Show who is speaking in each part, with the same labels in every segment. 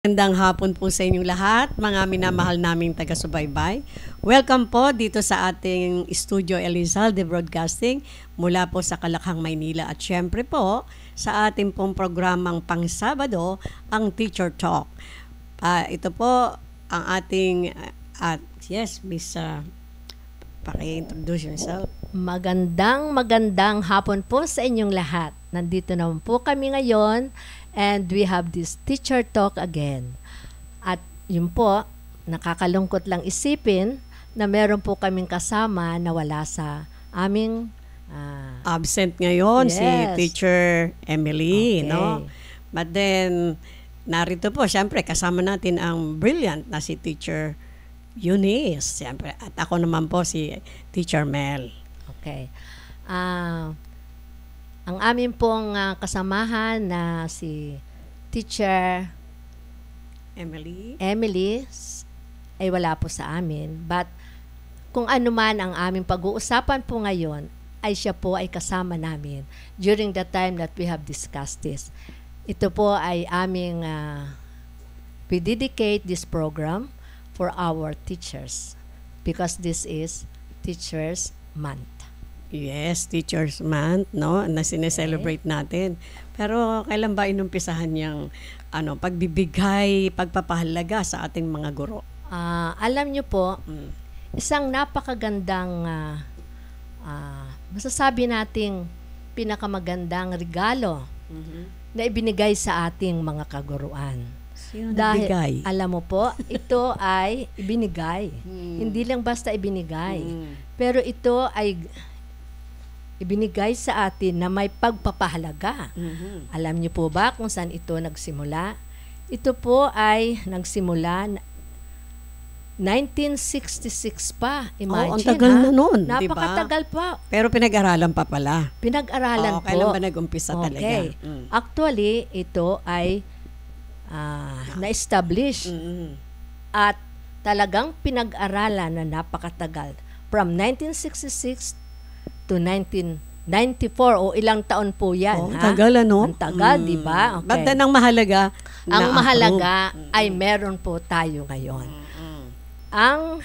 Speaker 1: Magandang hapon po sa inyong lahat, mga minamahal naming taga-subaybay. Welcome po dito sa ating Studio Elizalde Broadcasting mula po sa Kalakhang, Maynila. At syempre po, sa ating pong programang pang-Sabado, ang Teacher Talk. Ito po ang ating, yes, Miss, paki-introduce yourself.
Speaker 2: Magandang hapon po sa inyong lahat. Nandito naman po kami ngayon and we have this teacher talk again. At yun po, nakakalungkot lang isipin na meron po kaming kasama na wala sa aming
Speaker 1: Absent ngayon si
Speaker 2: Yes.
Speaker 1: Teacher Emily,
Speaker 2: Okay.
Speaker 1: no? But then, narito po, syempre, kasama natin ang brilliant na si Teacher Eunice, syempre. At ako naman po si Teacher Mel.
Speaker 2: Okay. Ang amin pong kasamahan na si Teacher
Speaker 1: Emily,
Speaker 2: ay wala po sa amin. But kung ano man ang aming pag-uusapan po ngayon, ay siya po ay kasama namin during the time that we have discussed this. Ito po ay aming, we dedicate this program for our teachers because this is Teachers Month.
Speaker 1: yes, Teacher's Month, no? Na sineselebrate natin. Pero kailan ba inumpisahan niyang pagbibigay, pagpapahalaga sa ating mga guro?
Speaker 2: Alam niyo po, isang napakagandang masasabi nating pinakamagandang regalo na ibinigay sa ating mga kaguruan.
Speaker 1: Sino
Speaker 2: Dahil,
Speaker 1: nagbigay?
Speaker 2: alam mo po, ito ay ibinigay. Hindi lang basta ibinigay. Pero ito ay ibinigay sa atin na may pagpapahalaga. Alam niyo po ba kung saan ito nagsimula? Ito po ay nagsimula 1966 pa. Imagine,
Speaker 1: ang tagal na nun, di ba?
Speaker 2: Napakatagal pa.
Speaker 1: Pero pinag-aralan pa pala.
Speaker 2: Pinag-aralan po.
Speaker 1: Kailan ba nag-umpisa talaga?
Speaker 2: Okay. Actually, ito ay na-establish at talagang pinag-aralan na napakatagal. From 1966 to 1994 o ilang taon po yan.
Speaker 1: Tagal
Speaker 2: Ang tagal, di ba? Okay.
Speaker 1: Ba't ang mahalaga?
Speaker 2: Ang mahalaga ay meron po tayo ngayon. Ang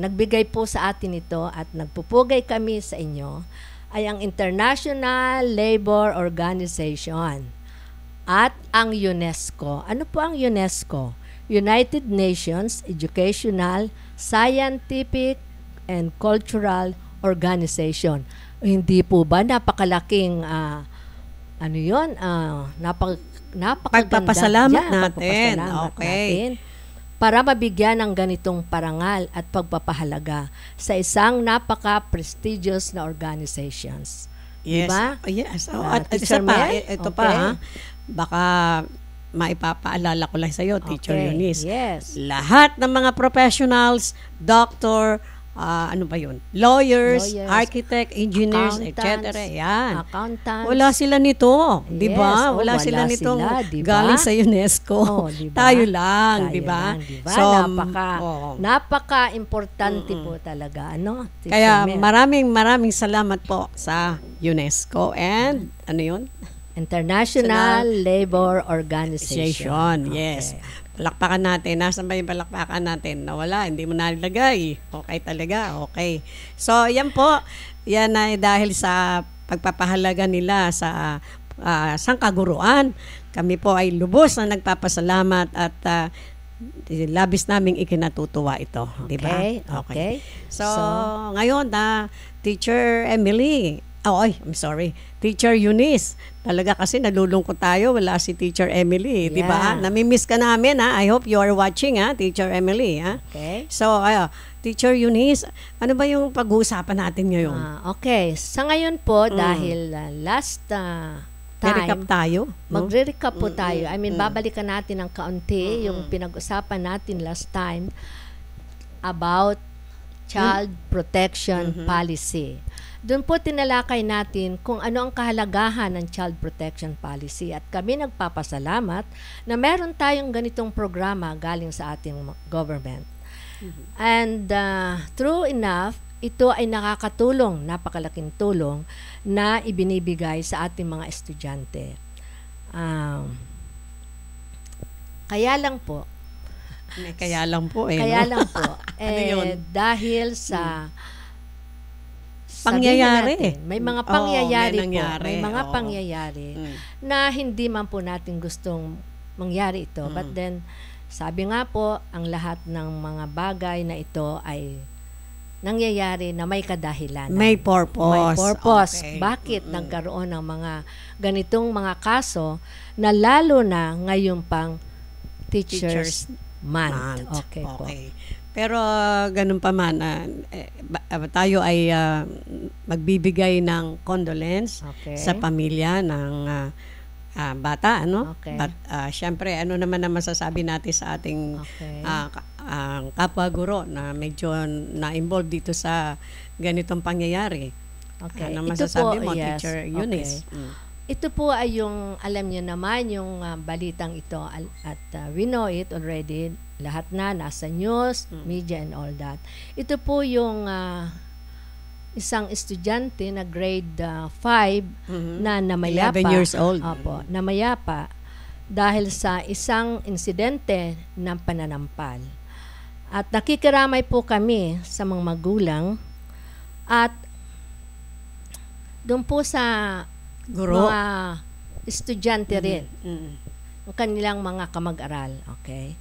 Speaker 2: nagbigay po sa atin ito at nagpupugay kami sa inyo ay ang International Labor Organization at ang UNESCO. Ano po ang UNESCO? United Nations Educational, Scientific, and Cultural Organization. Hindi po ba napakalaking napakaganda
Speaker 1: Pagpapasalamat
Speaker 2: dyan,
Speaker 1: natin.
Speaker 2: pagpapasalamat
Speaker 1: Okay.
Speaker 2: natin para mabigyan ng ganitong parangal at pagpapahalaga sa isang napaka-prestigious na organizations.
Speaker 1: Yes.
Speaker 2: Diba?
Speaker 1: Yes.
Speaker 2: Ah,
Speaker 1: At
Speaker 2: Teacher
Speaker 1: isa pa,
Speaker 2: Mel?
Speaker 1: ito
Speaker 2: Okay.
Speaker 1: pa, baka maipapaalala ko lang sa iyo, Teacher
Speaker 2: Okay.
Speaker 1: Eunice.
Speaker 2: Yes.
Speaker 1: Lahat ng mga professionals, doctor, lawyers,
Speaker 2: Lawyers,
Speaker 1: architect, engineers, etc.
Speaker 2: accountants,
Speaker 1: Yan.
Speaker 2: accountants.
Speaker 1: Wala sila nito, di ba?
Speaker 2: Yes,
Speaker 1: Wala sila nitong
Speaker 2: sila, di ba?
Speaker 1: galing sa UNESCO.
Speaker 2: Diba?
Speaker 1: Tayo lang, di ba?
Speaker 2: Diba?
Speaker 1: So,
Speaker 2: napaka-importante po talaga. Ano? Teacher
Speaker 1: kaya
Speaker 2: Mel?
Speaker 1: maraming salamat po sa UNESCO and ano yun?
Speaker 2: International Labor Organization.
Speaker 1: Association, yes.
Speaker 2: Okay.
Speaker 1: Palakpakan natin. Nasaan ba yung palakpakan natin? Nawala, hindi mo nalagay. Okay talaga, okay. So, yan po. Yan ay dahil sa pagpapahalaga nila sa sangkaguruan. Kami po ay lubos na nagpapasalamat at labis naming ikinatutuwa ito. Di ba?
Speaker 2: Okay.
Speaker 1: So, ngayon Teacher Emily, I'm sorry. Teacher Eunice. Talaga kasi nalulungkot tayo. Wala si Teacher Emily. Di ba?
Speaker 2: Yeah.
Speaker 1: Namimiss ka namin. I hope you are watching, Teacher Emily.
Speaker 2: Okay.
Speaker 1: So, Teacher Eunice, ano ba yung pag-uusapan natin ngayon?
Speaker 2: Okay. Sa ngayon po, dahil last
Speaker 1: Recap
Speaker 2: time,
Speaker 1: tayo. No?
Speaker 2: magre-recap po tayo. I mean, babalikan natin ng kaunti yung pinag-usapan natin last time about child protection policy. Doon po tinalakay natin kung ano ang kahalagahan ng child protection policy at kami nagpapasalamat na meron tayong ganitong programa galing sa ating government. And true enough, ito ay nakakatulong, napakalaking tulong na ibinibigay sa ating mga estudyante. Kaya lang po,
Speaker 1: Kaya lang po eh.
Speaker 2: kaya
Speaker 1: no?
Speaker 2: lang po,
Speaker 1: Ano yun?
Speaker 2: dahil sa
Speaker 1: Pangyayari.
Speaker 2: sabihin natin, may mga
Speaker 1: Oo,
Speaker 2: pangyayari
Speaker 1: may
Speaker 2: po,
Speaker 1: nangyari,
Speaker 2: may mga
Speaker 1: oo.
Speaker 2: pangyayari
Speaker 1: Mm.
Speaker 2: na hindi man po natin gustong mangyari ito. But then, sabi nga po, ang lahat ng mga bagay na ito ay nangyayari na may kadahilanan.
Speaker 1: May purpose.
Speaker 2: May purpose.
Speaker 1: Okay.
Speaker 2: Bakit nagkaroon ng mga ganitong mga kaso na lalo na ngayon pang Teachers Month. Okay po.
Speaker 1: Pero ganun pa man, tayo ay magbibigay ng condolence
Speaker 2: Okay.
Speaker 1: sa pamilya ng bata, ano?
Speaker 2: Okay.
Speaker 1: But syempre, ano naman ang masasabi natin sa ating
Speaker 2: Okay.
Speaker 1: kapwa guro na medyo na-involved dito sa ganitong pangyayari.
Speaker 2: Okay.
Speaker 1: Ano
Speaker 2: Ito
Speaker 1: masasabi
Speaker 2: po,
Speaker 1: mo,
Speaker 2: yes.
Speaker 1: Teacher Eunice?
Speaker 2: Okay. Ito po ay yung, alam niyo naman, yung balitang ito at we know it already. Lahat na, nasa news, media and all that. Ito po yung isang estudyante na grade 5 na namayapa.
Speaker 1: 11 years old.
Speaker 2: Opo, namayapa dahil sa isang insidente ng pananampal. At nakikiramay po kami sa mga magulang at doon po sa
Speaker 1: Guro.
Speaker 2: mga estudyante rin,
Speaker 1: Mm.
Speaker 2: ang kanilang mga kamag-aral, okay?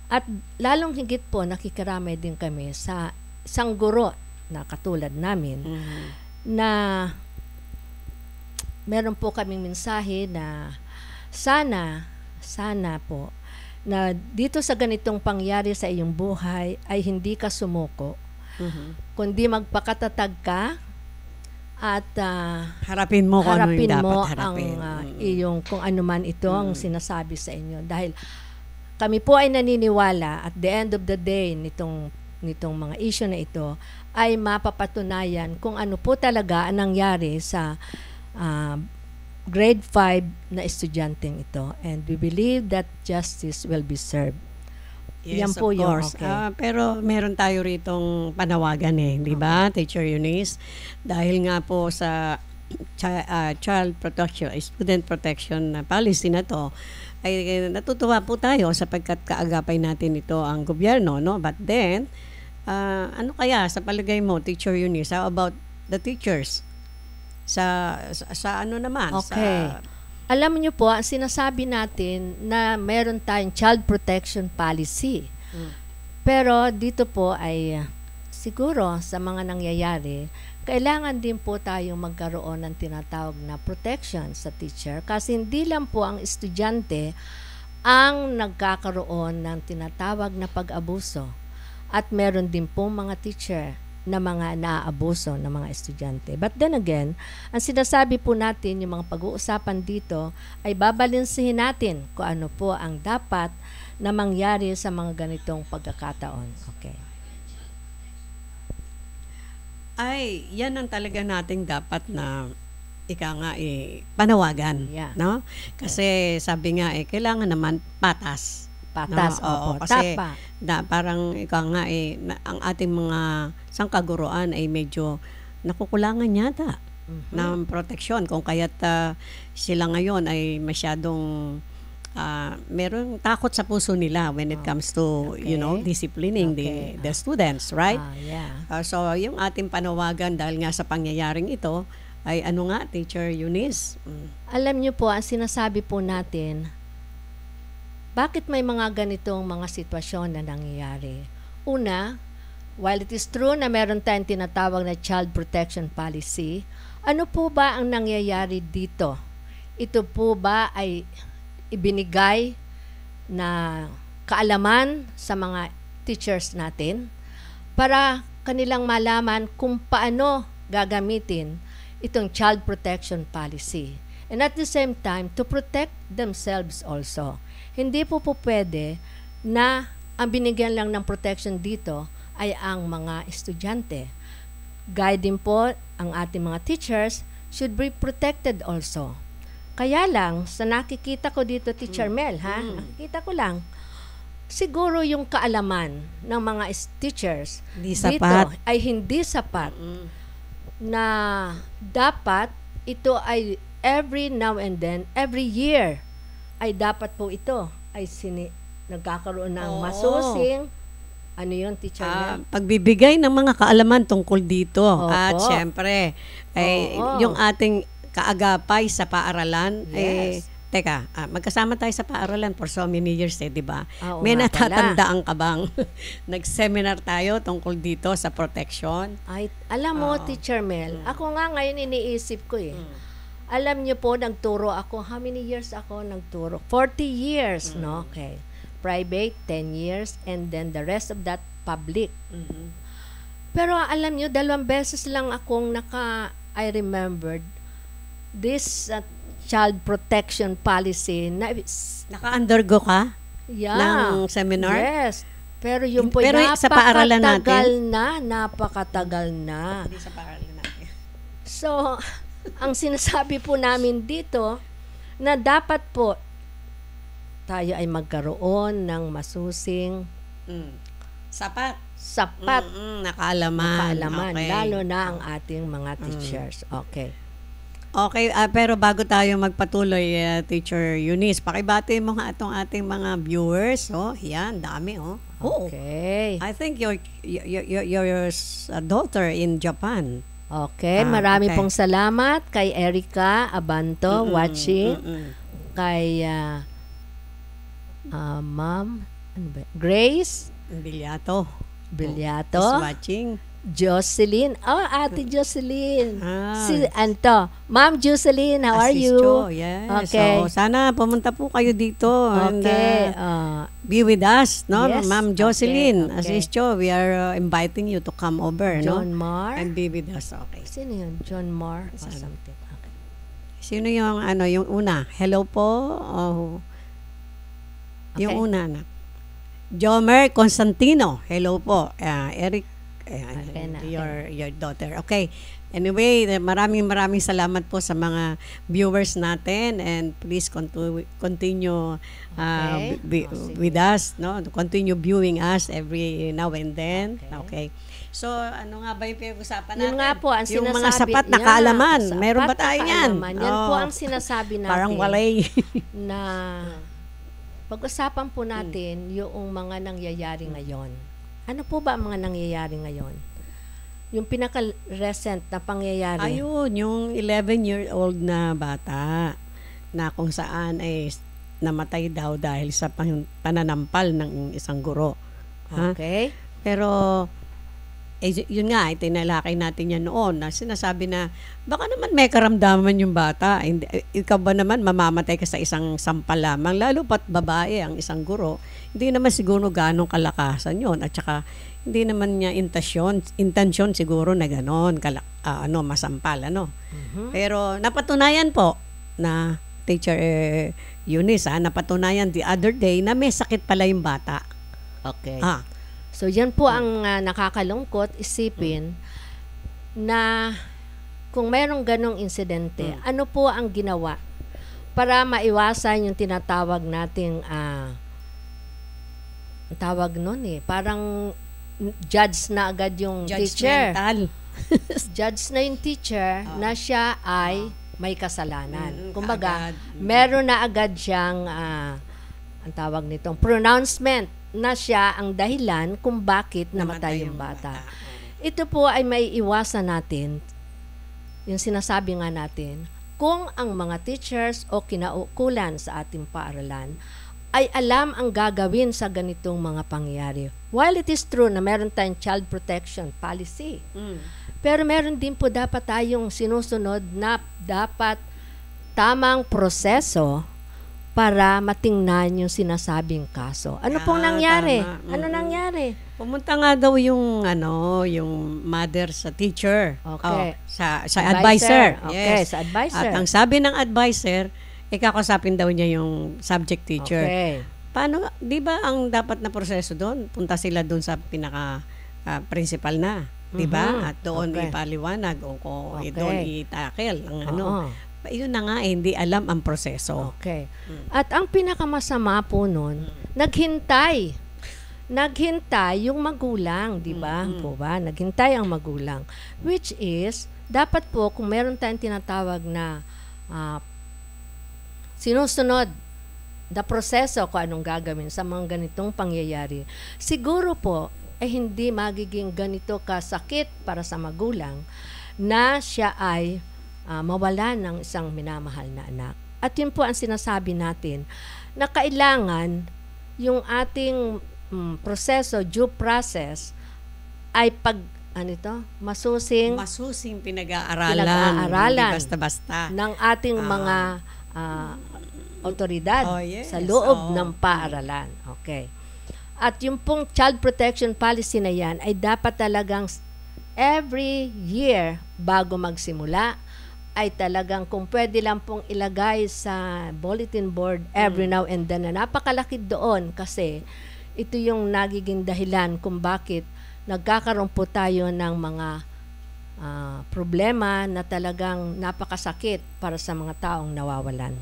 Speaker 2: At lalong higit po nakikiramay din kami sa isang guro na katulad namin na meron po kaming mensahe na sana po na dito sa ganitong pangyari sa iyong buhay ay hindi ka sumuko, kundi magpakatatag ka at
Speaker 1: Harapin mo kung ano yung
Speaker 2: harapin
Speaker 1: dapat
Speaker 2: mo
Speaker 1: harapin.
Speaker 2: ang iyong kung ano man ito ang sinasabi sa inyo. Dahil kami po ay naniniwala at the end of the day nitong mga issue na ito ay mapapatunayan kung ano po talaga ang nangyari sa grade 5 na estudyanteng ito. And we believe that justice will be served. Yan
Speaker 1: Yes,
Speaker 2: po
Speaker 1: of
Speaker 2: yung
Speaker 1: course.
Speaker 2: okay.
Speaker 1: Pero meron tayo ritong panawagan di ba, Teacher Eunice? Dahil nga po sa child protection, student protection policy na to, ay natutuwa po tayo sapagkat kaagapay natin ito ang gobyerno, no? But then, ano kaya sa palagay mo, Teacher Eunice, how about the teachers? Sa ano naman?
Speaker 2: Okay. Alam niyo po, ang sinasabi natin na meron tayong child protection policy. Pero dito po ay siguro sa mga nangyayari, kailangan din po tayong magkaroon ng tinatawag na protection sa teacher kasi hindi lang po ang estudyante ang nagkakaroon ng tinatawag na pag-abuso. At meron din po mga teacher na mga naaabuso ng mga estudyante. But then again, ang sinasabi po natin, yung mga pag-uusapan dito, ay babalansihin natin kung ano po ang dapat na mangyari sa mga ganitong pagkakataon. Okay.
Speaker 1: Ay, yan ang talaga nating dapat na panawagan,
Speaker 2: Yeah.
Speaker 1: no? Kasi sabi nga kailangan naman patas.
Speaker 2: Patas,
Speaker 1: No, oo,
Speaker 2: opo.
Speaker 1: kasi
Speaker 2: Tapa.
Speaker 1: parang ang ating mga sangkaguruan ay medyo nakukulangan yata ng proteksyon kung kaya't sila ngayon ay masyadong merong takot sa puso nila when it comes to disciplining the students, right?
Speaker 2: Yeah.
Speaker 1: So yung ating panawagan dahil nga sa pangyayaring ito ay ano nga, Teacher Eunice?
Speaker 2: Alam niyo po, ang sinasabi po natin, bakit may mga ganitong mga sitwasyon na nangyayari? Una, while it is true na meron tayong tinatawag na child protection policy, ano po ba ang nangyayari dito? Ito po ba ay ibinigay na kaalaman sa mga teachers natin para kanilang malaman kung paano gagamitin itong child protection policy? And at the same time, to protect themselves also. Hindi po pwede na ang binigyan lang ng protection dito ay ang mga estudyante. Guide din po ang ating mga teachers should be protected also. Kaya lang, sa nakikita ko dito, Teacher Mel, nakikita ko lang, siguro yung kaalaman ng mga teachers dito ay hindi sapat na dapat ito ay every now and then, every year, ay dapat po ito ay nagkakaroon ng
Speaker 1: Oo.
Speaker 2: masusing, ano yun, Teacher Mel?
Speaker 1: Pagbibigay ng mga kaalaman tungkol dito.
Speaker 2: Opo.
Speaker 1: At syempre,
Speaker 2: Oo.
Speaker 1: yung ating kaagapay sa paaralan,
Speaker 2: Yes.
Speaker 1: teka, magkasama tayo sa paaralan for so many years, di ba?
Speaker 2: Oo
Speaker 1: May
Speaker 2: nga pala.
Speaker 1: natatandaan ka bang nag-seminar tayo tungkol dito sa protection?
Speaker 2: Ay, alam mo, Teacher Mel, ako nga ngayon iniisip ko Alam niyo po, nagturo ako. How many years ako nagturo? 40 years, no? Okay. Private, 10 years, and then the rest of that, public. Pero alam niyo, 2 beses lang akong I remembered this child protection policy na
Speaker 1: Naka-undergo ka
Speaker 2: yeah,
Speaker 1: ng seminar?
Speaker 2: Yes. Pero yung po
Speaker 1: Pero sa paaralan natin?
Speaker 2: napakatagal na.
Speaker 1: Hindi sa paaralan natin.
Speaker 2: So, ang sinasabi po namin dito na dapat po tayo ay magkaroon ng masusing
Speaker 1: Sapat.
Speaker 2: nakaalaman,
Speaker 1: Okay.
Speaker 2: lalo na ang ating mga teachers. Okay.
Speaker 1: Okay, pero bago tayo magpatuloy, Teacher Eunice, pakibati mo nga itong ating mga viewers. Oh, yan, dami, oh. Oo.
Speaker 2: Okay.
Speaker 1: I think your daughter in Japan.
Speaker 2: Okay, marami
Speaker 1: okay.
Speaker 2: pong salamat kay Erica Abanto watching, kay Ma'am Grace
Speaker 1: Bilyato.
Speaker 2: Bilyato,
Speaker 1: Is watching.
Speaker 2: Jocelyn. Oh, Ate Jocelyn.
Speaker 1: Ah.
Speaker 2: Ma'am Jocelyn, how are you?
Speaker 1: Asisyo, yes.
Speaker 2: Okay.
Speaker 1: So, sana pumunta po kayo dito.
Speaker 2: Okay.
Speaker 1: And, be with us, no?
Speaker 2: Yes.
Speaker 1: Ma'am Jocelyn,
Speaker 2: Okay.
Speaker 1: Asisyo, we are inviting you to come over, no?
Speaker 2: John Mar.
Speaker 1: And be with us, okay.
Speaker 2: Sino yun? John Mar or
Speaker 1: Saan?
Speaker 2: something. Okay.
Speaker 1: Sino yung yung una? Hello po. Oh. Yung
Speaker 2: Okay.
Speaker 1: una na. Jomer Constantino. Hello po. Eric,
Speaker 2: Okay na,
Speaker 1: your daughter. Okay. Anyway, maraming salamat po sa mga viewers natin, and please continue
Speaker 2: Okay. Sige.
Speaker 1: with us, no? Continue viewing us every now and then.
Speaker 2: Okay.
Speaker 1: Okay. So, ano nga ba yung pinag-usapan natin?
Speaker 2: Yun nga po ang
Speaker 1: yung
Speaker 2: sinasabi.
Speaker 1: mga sapat na kaalaman.
Speaker 2: Sapat
Speaker 1: Meron ba
Speaker 2: na
Speaker 1: tayo yan?
Speaker 2: kaalaman. Yan po
Speaker 1: Oh,
Speaker 2: ang sinasabi natin.
Speaker 1: parang walay.
Speaker 2: Na pag-usapan po natin yung mga nangyayari ngayon. Ano po ba ang mga nangyayari ngayon? Yung pinaka-recent na pangyayari.
Speaker 1: Ayun, yung 11-year-old na bata na kung saan ay namatay daw dahil sa pananampal ng isang guro. Ha?
Speaker 2: Okay.
Speaker 1: Pero yun nga, tinalakay natin yan noon na sinasabi na baka naman may karamdaman yung bata. Hindi, ikaw ba naman mamamatay ka sa isang sampal lamang, lalo pat babae ang isang guro. Hindi naman siguro ganong kalakasan yun. At saka hindi naman niya intensyon siguro na ganon, masampal, ano. Pero napatunayan po na Teacher Eunice, napatunayan the other day na may sakit pala yung bata.
Speaker 2: Okay.
Speaker 1: Ah,
Speaker 2: So, yan po ang nakakalungkot isipin na kung mayroong ganong insidente, ano po ang ginawa para maiwasan yung tinatawag nating ang tawag nun parang judge na agad yung teacher.
Speaker 1: judgmental.
Speaker 2: Judge na yung teacher na siya ay may kasalanan. Kumbaga,
Speaker 1: kaagad.
Speaker 2: meron na agad siyang ang tawag nitong pronouncement na siya ang dahilan kung bakit namatay yung bata. Ito po ay may iwasan natin, yung sinasabi nga natin, kung ang mga teachers o kinaukulan sa ating paaralan ay alam ang gagawin sa ganitong mga pangyayari. While it is true na meron tayong child protection policy, pero meron din po dapat tayong sinusunod na dapat tamang proseso para matingnan yung sinasabing kaso. Ano pong nangyari?
Speaker 1: Tama.
Speaker 2: Ano nangyari?
Speaker 1: Pumunta nga daw yung yung mother sa teacher.
Speaker 2: Okay.
Speaker 1: Sa advisor.
Speaker 2: Okay,
Speaker 1: Yes.
Speaker 2: sa advisor.
Speaker 1: At ang sabi ng advisor, kakasapin daw niya yung subject teacher.
Speaker 2: Okay.
Speaker 1: Paano, 'di ba ang dapat na proseso doon? Punta sila doon sa pinaka principal na, 'di ba? At doon
Speaker 2: Okay.
Speaker 1: ipaliwanag o
Speaker 2: Okay.
Speaker 1: doon itakel ang ano.
Speaker 2: Oo.
Speaker 1: Yun na nga, hindi alam ang proseso.
Speaker 2: Okay. At ang pinakamasama po nun, naghintay yung magulang, di ba? Po ba? Naghintay ang magulang. Which is, dapat po, kung meron tayong tinatawag na sinusunod the proseso kung anong gagawin sa mga ganitong pangyayari, siguro po ay hindi magiging ganito kasakit para sa magulang na siya ay mawalan ng isang minamahal na anak. At yun po ang sinasabi natin na kailangan yung ating proseso, due process, ay masusing
Speaker 1: pinag-aaralan, hindi basta-basta
Speaker 2: ng ating mga otoridad sa loob ng paaralan. Okay. At yung pong child protection policy na yan ay dapat talagang every year bago magsimula ay talagang kung pwede lang pong ilagay sa bulletin board every now and then na napakalaki doon kasi ito yung nagiging dahilan kung bakit nagkakaroon po tayo ng mga problema na talagang napakasakit para sa mga taong nawawalan.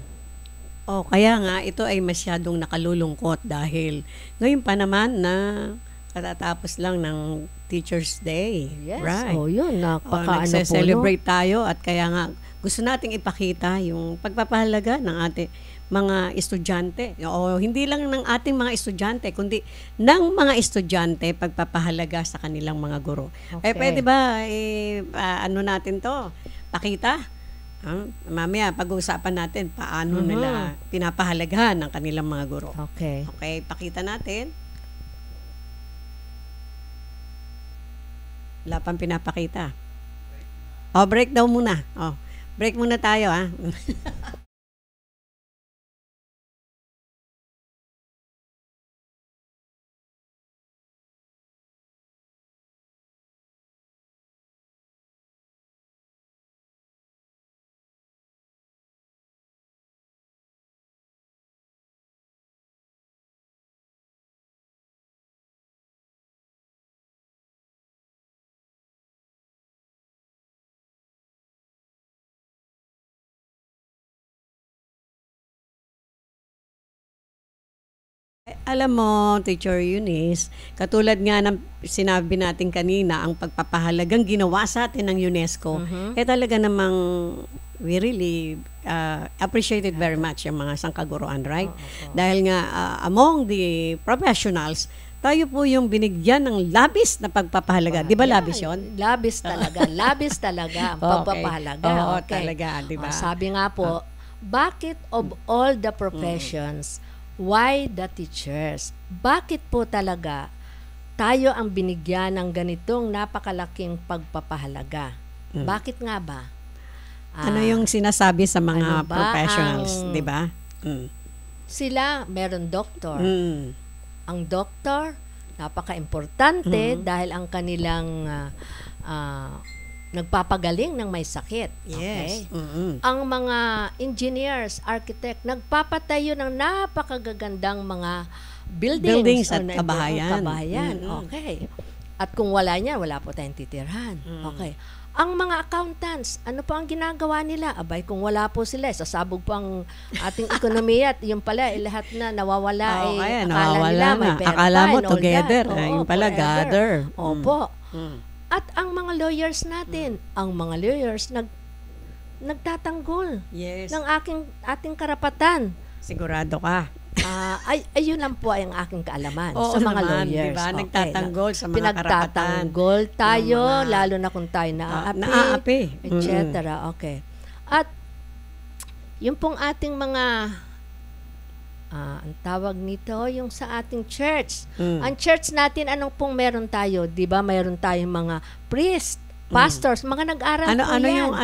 Speaker 1: Kaya nga ito ay masyadong nakalulungkot dahil ngayon pa naman na katatapos lang ng Teacher's Day.
Speaker 2: Yes.
Speaker 1: Right.
Speaker 2: Yun.
Speaker 1: Nagse-celebrate tayo at kaya nga gusto nating ipakita yung pagpapahalaga ng ating mga estudyante. Hindi lang ng ating mga estudyante, kundi ng mga estudyante pagpapahalaga sa kanilang mga guro.
Speaker 2: Okay.
Speaker 1: Pwede ba, natin to? Pakita? Mamaya, pag-uusapan natin paano nila pinapahalagahan ng kanilang mga guro.
Speaker 2: Okay.
Speaker 1: Okay, pakita natin. Wala pang pinapakita. Break daw muna. Break muna tayo, Alam mo, Teacher Eunice, katulad nga ng sinabi natin kanina, ang pagpapahalagang ginawa sa atin ng UNESCO, talaga namang we really appreciate it very much yung mga sangkaguruan, right? Dahil nga among the professionals, tayo po yung binigyan ng labis na pagpapahalaga. Di ba labis yun?
Speaker 2: Labis talaga. Labis talaga ang pagpapahalaga.
Speaker 1: Talaga, di ba?
Speaker 2: Sabi nga po, bakit of all the professions, why the teachers? Bakit po talaga tayo ang binigyan ng ganitong napakalaking pagpapahalaga? Bakit nga ba?
Speaker 1: Ano yung sinasabi sa mga professionals, di ba?
Speaker 2: Sila, meron doktor. Ang doktor, napaka-importante dahil ang kanilang nagpapagaling ng may sakit.
Speaker 1: Yes.
Speaker 2: Okay? Ang mga engineers, architect, nagpapatayo ng napakagagandang mga buildings
Speaker 1: at kabahayan.
Speaker 2: Okay. At kung wala niya, wala po tayong titirhan. Okay. Ang mga accountants, ano po ang ginagawa nila? Abay, kung wala po sila, sasabog po ang ating ekonomiya at yung pala, lahat na nawawala, akala nila may pera.
Speaker 1: Akala mo together, yung pala gather.
Speaker 2: Opo. At ang mga lawyers natin, nagtatanggol ng ating karapatan.
Speaker 1: Sigurado ka.
Speaker 2: Ayun lang po ang aking kaalaman sa mga lawyers.
Speaker 1: Diba? Nagtatanggol sa mga karapatan.
Speaker 2: Pinagtatanggol tayo, lalo na kung tayo naaapi, etc. Okay. At yung pong ating mga ang tawag nito, yung sa ating church. Ang church natin, anong pong meron tayo? Di ba mayroon tayong mga priest, pastors, mga nag-aral po yan.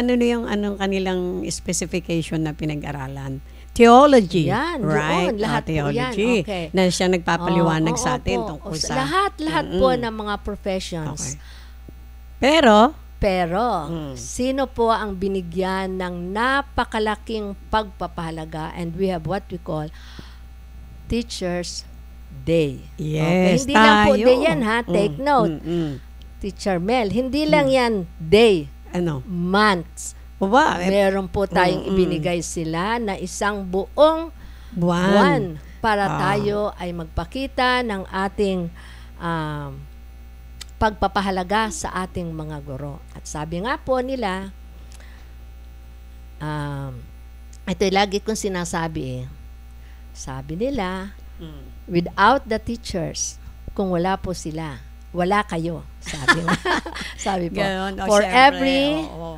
Speaker 1: Anong kanilang specification na pinag-aralan? Theology.
Speaker 2: Yan,
Speaker 1: right?
Speaker 2: Doon, lahat
Speaker 1: theology.
Speaker 2: Po yan. Okay.
Speaker 1: Na siya nagpapaliwanag sa atin tungkol sa...
Speaker 2: Lahat po ng mga professions.
Speaker 1: Okay. Pero,
Speaker 2: sino po ang binigyan ng napakalaking pagpapahalaga, and we have what we call Teacher's Day.
Speaker 1: Yes,
Speaker 2: Hindi lang po day yan, ha? Take note. Teacher Mel, hindi lang yan day. Months. Meron po tayong ibinigay sila na isang buong buwan para tayo ay magpakita ng ating pagpapahalaga sa ating mga guro. At sabi nga po nila, ito lagi kong sinasabi Sabi nila,
Speaker 1: Mm.
Speaker 2: without the teachers, kung wala po sila, wala kayo. Sabi nga. Sabi po.
Speaker 1: Ganon. O,
Speaker 2: For
Speaker 1: syempre,
Speaker 2: every
Speaker 1: oo.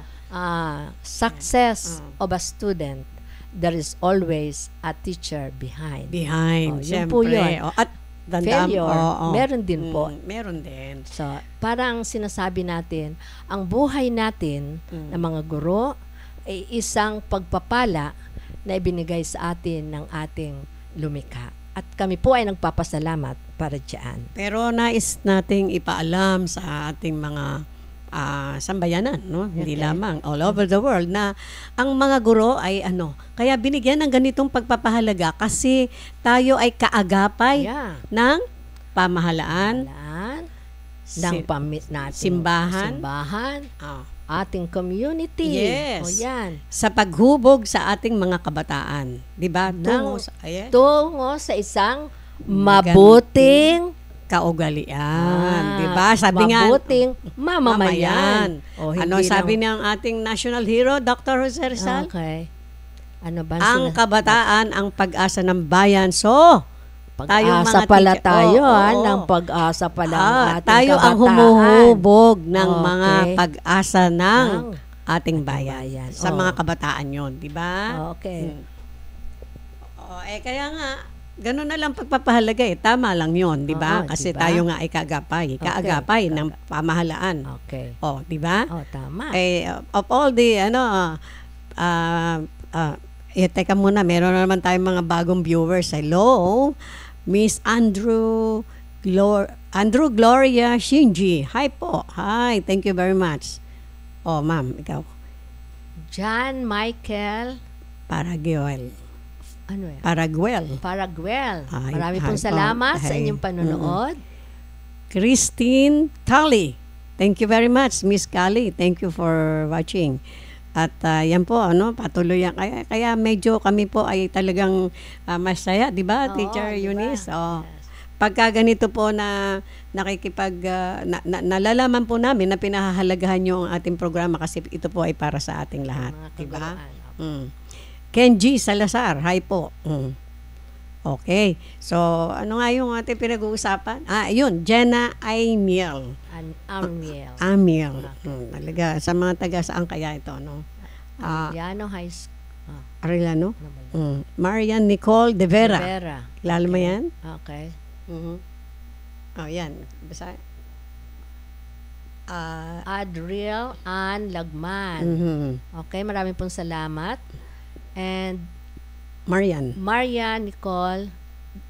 Speaker 2: success of a student, there is always a teacher behind.
Speaker 1: Behind,
Speaker 2: yun
Speaker 1: syempre.
Speaker 2: po yun.
Speaker 1: O, at dandam,
Speaker 2: Failure, meron din po.
Speaker 1: Meron din.
Speaker 2: So, parang sinasabi natin, ang buhay natin ng mga guro ay isang pagpapala na ibinigay sa atin ng ating lumikha. At kami po ay nagpapasalamat para diyan.
Speaker 1: Pero nais nating ipaalam sa ating mga sambayanan, no? Hindi
Speaker 2: Okay.
Speaker 1: lamang all over the world na ang mga guro ay kaya binigyan ng ganitong pagpapahalaga kasi tayo ay kaagapay
Speaker 2: Yeah.
Speaker 1: ng pamahalaan,
Speaker 2: Alaan, ng pamit natin.
Speaker 1: simbahan.
Speaker 2: Ating community.
Speaker 1: Yes.
Speaker 2: O yan.
Speaker 1: Sa paghubog sa ating mga kabataan, 'di ba?
Speaker 2: Tungo sa isang mabuting
Speaker 1: kaugalian, 'di ba? Sabi nga
Speaker 2: mabuting mamamayan. O, hindi
Speaker 1: sabi
Speaker 2: lang-
Speaker 1: ng ating national hero, Dr. Jose Rizal?
Speaker 2: Okay. Ano ba?
Speaker 1: Ang kabataan, ang pag-asa ng bayan. So, tayong
Speaker 2: pag-asa
Speaker 1: mga
Speaker 2: pala
Speaker 1: teacher-
Speaker 2: tayo,
Speaker 1: Oo.
Speaker 2: ng pag-asa pala ang ating
Speaker 1: tayo ang
Speaker 2: kabataan.
Speaker 1: humuhubog ng
Speaker 2: Okay.
Speaker 1: mga pag-asa ng ating bayan.
Speaker 2: bayan.
Speaker 1: Sa
Speaker 2: Oo.
Speaker 1: mga kabataan yon, di ba?
Speaker 2: Okay.
Speaker 1: Kaya nga, ganun na lang pagpapahalaga Tama lang yon, di ba?
Speaker 2: Oo,
Speaker 1: Kasi
Speaker 2: diba?
Speaker 1: tayo nga ay kaagapay ng pamahalaan.
Speaker 2: Okay.
Speaker 1: Di ba?
Speaker 2: Oh, tama.
Speaker 1: Of all the, teka muna, meron na naman tayong mga bagong viewers. Hello, Miss Andrew Gloria Shinji. Hi po. Hi, thank you very much. Ma'am, ikaw.
Speaker 2: John Michael
Speaker 1: Paraguel.
Speaker 2: Paraguel.
Speaker 1: Ay,
Speaker 2: Marami
Speaker 1: hi
Speaker 2: pong
Speaker 1: po.
Speaker 2: salamat sa
Speaker 1: Ay,
Speaker 2: inyong panonood.
Speaker 1: Christine Tully. Thank you very much, Miss Kali. Thank you for watching. At yan po, patuloy yan. Kaya medyo kami po ay talagang masaya, di ba,
Speaker 2: Oo,
Speaker 1: Teacher
Speaker 2: di ba?
Speaker 1: Eunice?
Speaker 2: Yes.
Speaker 1: Pagka ganito po na nalalaman po namin na pinahahalagahan nyo ang ating programa kasi ito po ay para sa ating lahat.
Speaker 2: Mga
Speaker 1: Di ba?
Speaker 2: kaguruan.
Speaker 1: Kenji Salazar, hi po. Okay. So, ano nga yung ating pinag-uusapan? Yun, Jenna Amiel.
Speaker 2: Amiel.
Speaker 1: Talaga, sa mga taga saan kaya ito, no?
Speaker 2: Arellano High School.
Speaker 1: Arellano? Marian Nicole De Vera. Kilala mo yan?
Speaker 2: Okay.
Speaker 1: Yan. Basta.
Speaker 2: Adriel Ann Lagman. Okay, maraming pong salamat. And
Speaker 1: Marian
Speaker 2: Maria Nicole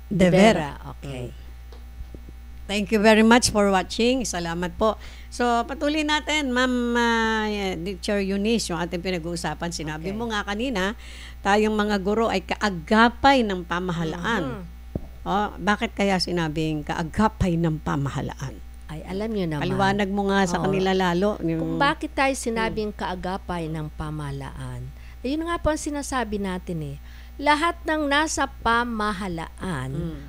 Speaker 1: De Vera.
Speaker 2: Okay.
Speaker 1: Thank you very much for watching. Salamat po. So, patuloy natin, Ma'am Teacher Eunice, yung ating pinag-uusapan. Sinabi mo nga kanina, tayong mga guro ay kaagapay ng pamahalaan. Bakit kaya sinabing kaagapay ng pamahalaan?
Speaker 2: Ay, alam nyo naman.
Speaker 1: Paliwanag mo nga sa kanila lalo.
Speaker 2: Kung bakit tayo sinabing kaagapay ng pamahalaan, ayun nga po ang sinasabi natin lahat ng nasa pamahalaan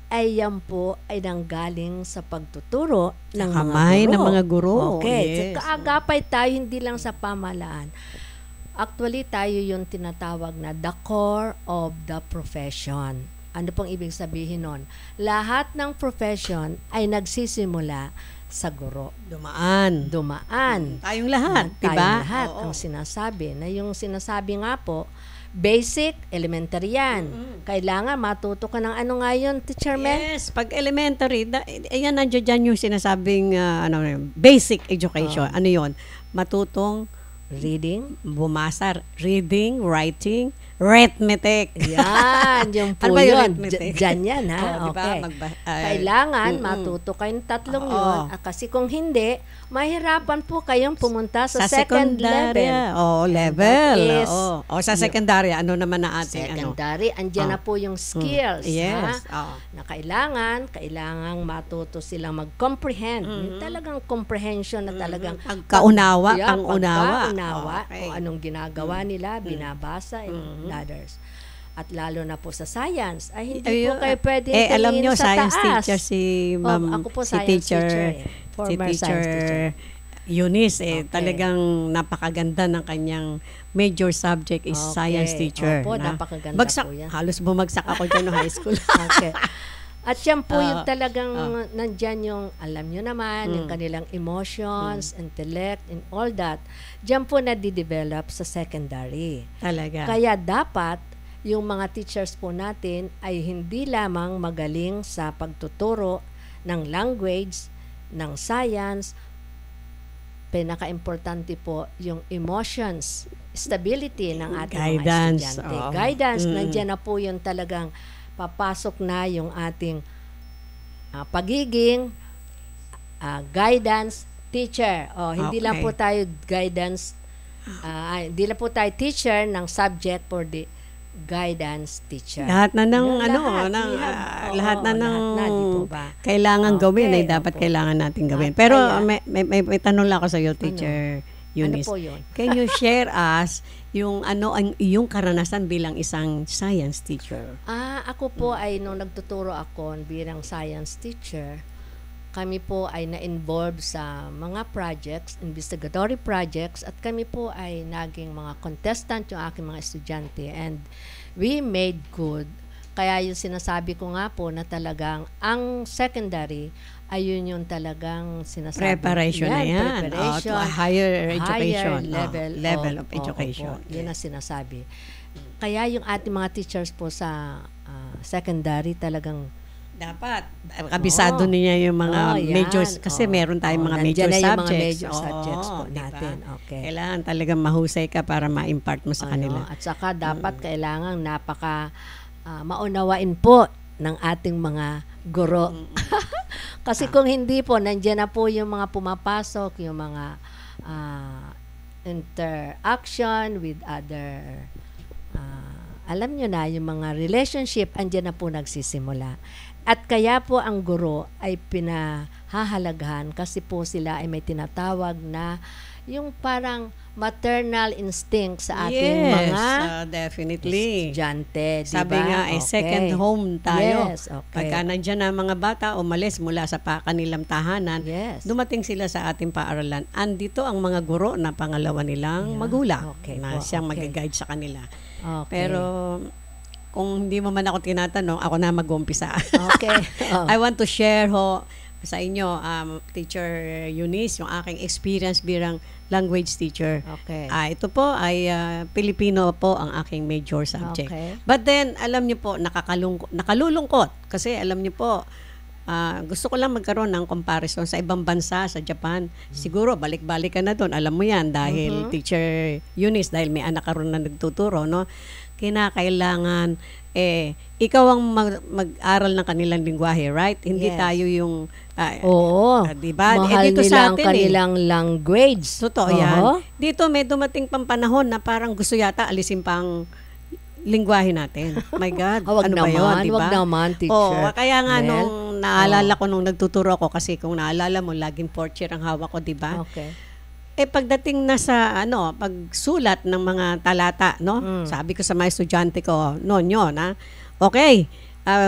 Speaker 2: ay yan po ay nanggaling sa pagtuturo ng
Speaker 1: kamay
Speaker 2: mga guro.
Speaker 1: ng mga guro.
Speaker 2: Okay.
Speaker 1: Yes.
Speaker 2: So, kaagapay tayo hindi lang sa pamahalaan. Actually, tayo yung tinatawag na the core of the profession. Ano pong ibig sabihin nun? Lahat ng profession ay nagsisimula sa guro.
Speaker 1: Dumaan. Tayong lahat, di ba?
Speaker 2: Tayong lahat ang sinasabi. Na yung sinasabi nga po, basic, elementary yan. Kailangan matuto ka ng ano nga yun, Teacher Mel?
Speaker 1: Yes, pag elementary, ayan nandiyan dyan yung sinasabing basic education. Ano yon? Matutong bumasa, reading, writing, arithmetic.
Speaker 2: Yan, yung po
Speaker 1: Ano ba yung
Speaker 2: yun.
Speaker 1: arithmetic?
Speaker 2: Diyan yan, ha?
Speaker 1: Diba?
Speaker 2: Okay. Kailangan matuto kayong tatlong yun. Kasi kung hindi, mahirapan po kayong pumunta sa second level.
Speaker 1: Level.
Speaker 2: Is,
Speaker 1: sa secondary, ano naman na ating
Speaker 2: secondary, andyan na po yung skills.
Speaker 1: Yes.
Speaker 2: Na kailangan matuto silang mag-comprehend. Yung talagang comprehension na talagang
Speaker 1: pagkaunawa, pangunawa.
Speaker 2: Kung anong ginagawa nila, binabasa, and others. At lalo na po sa science, ay hindi po kayo pwedeng
Speaker 1: alam nyo,
Speaker 2: sa
Speaker 1: science
Speaker 2: taas.
Speaker 1: teacher si Ma'am,
Speaker 2: ako po
Speaker 1: si
Speaker 2: science
Speaker 1: teacher,
Speaker 2: teacher. Former science teacher.
Speaker 1: Eunice,
Speaker 2: Okay.
Speaker 1: talagang napakaganda ng kanyang major subject is science teacher.
Speaker 2: Opo,
Speaker 1: na.
Speaker 2: napakaganda
Speaker 1: Bagsak,
Speaker 2: po yan.
Speaker 1: halos bumagsak ako dyan no high school.
Speaker 2: Okay. At yan po yung
Speaker 1: Ah,
Speaker 2: talagang nandyan yung, alam nyo naman, yung kanilang emotions, intellect, and all that. Diyan po nadidevelop sa secondary.
Speaker 1: Talaga.
Speaker 2: Kaya dapat yung mga teachers po natin ay hindi lamang magaling sa pagtuturo ng language, ng science, pinaka-importante po yung emotions, stability ng ating
Speaker 1: Guidance,
Speaker 2: mga estudyante.
Speaker 1: oo.
Speaker 2: Guidance, nandiyan na po yung talagang papasok na yung ating pagiging guidance teacher. Hindi lang
Speaker 1: Okay.
Speaker 2: po tayo guidance, hindi lang po tayo teacher ng subject for the guidance teacher.
Speaker 1: Lahat na ng
Speaker 2: Yun,
Speaker 1: ano,
Speaker 2: lahat.
Speaker 1: ng,
Speaker 2: We have-
Speaker 1: lahat na
Speaker 2: oo,
Speaker 1: ng
Speaker 2: lahat na, di po ba?
Speaker 1: kailangan gawin ay
Speaker 2: Okay,
Speaker 1: dapat
Speaker 2: opo.
Speaker 1: kailangan natin gawin.
Speaker 2: At
Speaker 1: Pero
Speaker 2: kaya-
Speaker 1: may tanong lang ako sa iyo, Teacher
Speaker 2: Ano
Speaker 1: Eunice.
Speaker 2: po yun?
Speaker 1: Can you share us yung ano ang iyong karanasan bilang isang science teacher?
Speaker 2: Ako po ay nung nagtuturo ako bilang science teacher, kami po ay na-involve sa mga projects, investigatory projects, at kami po ay naging mga contestant yung aking mga estudyante, and we made good. Kaya yung sinasabi ko nga po na talagang ang secondary ay yun yung talagang sinasabi.
Speaker 1: Preparation na yan.
Speaker 2: Preparation.
Speaker 1: To a higher education.
Speaker 2: Level
Speaker 1: of education.
Speaker 2: Opo, yun ang sinasabi. Kaya yung ating mga teachers po sa secondary talagang
Speaker 1: Dapat kabisado niya yung mga
Speaker 2: yan.
Speaker 1: majors kasi meron tayong mga major
Speaker 2: Nandyan na yung mga
Speaker 1: subjects.
Speaker 2: major subjects po
Speaker 1: diba?
Speaker 2: natin. Okay.
Speaker 1: Kailangan talagang mahusay ka para ma-impart mo sa kanila.
Speaker 2: At saka dapat kailangan napaka maunawain po ng ating mga guro. Kasi kung hindi po, nandiyan na po yung mga pumapasok, yung mga interaction with other alam nyo na, yung mga relationship, andyan na po nagsisimula. At kaya po ang guro ay pinahahalagahan kasi po sila ay may tinatawag na yung parang maternal instinct sa ating mga
Speaker 1: definitely.
Speaker 2: estudyante.
Speaker 1: Sabi
Speaker 2: diba?
Speaker 1: nga, second home tayo.
Speaker 2: Yes, okay.
Speaker 1: Pagka nandyan na mga bata umalis mula sa kanilang tahanan,
Speaker 2: Yes.
Speaker 1: dumating sila sa ating paaralan. Andito ang mga guro na pangalawa nilang magulang
Speaker 2: Okay
Speaker 1: na
Speaker 2: po,
Speaker 1: siyang
Speaker 2: okay.
Speaker 1: mag-guide sa kanila.
Speaker 2: Okay.
Speaker 1: Pero kung hindi mo man ako tinatanong, ako na mag-umpisa.
Speaker 2: Okay.
Speaker 1: I want to share sa inyo, Teacher Eunice, yung aking experience bilang language teacher.
Speaker 2: Okay.
Speaker 1: Ito po ay Filipino po ang aking major subject.
Speaker 2: Okay.
Speaker 1: But then, alam niyo po, nakalulungkot. Kasi alam niyo po, gusto ko lang magkaroon ng comparison sa ibang bansa, sa Japan. Siguro, balik-balik ka na doon. Alam mo yan, dahil Teacher Eunice, dahil may anak ka ron na nagtuturo, no? Kinakailangan, ikaw ang mag-aral ng kanilang lingwahe, right? Hindi
Speaker 2: Yes.
Speaker 1: tayo yung,
Speaker 2: Oo.
Speaker 1: diba?
Speaker 2: Mahal
Speaker 1: Dito
Speaker 2: nila
Speaker 1: sa
Speaker 2: ang
Speaker 1: atin
Speaker 2: kanilang language.
Speaker 1: Totoo yan. Dito may dumating pang panahon na parang gusto yata alisin pang lingwahe natin. My God,
Speaker 2: Wag
Speaker 1: ano ba yun,
Speaker 2: naman,
Speaker 1: diba?
Speaker 2: wag naman, teacher.
Speaker 1: Oo, kaya nga
Speaker 2: Mel.
Speaker 1: nung naalala ko nung nagtuturo ako, kasi kung naalala mo, laging fourth year ang hawak ko, diba?
Speaker 2: Okay.
Speaker 1: Pagdating na sa, pagsulat ng mga talata, no? Sabi ko sa mga estudyante ko, noon yun, okay,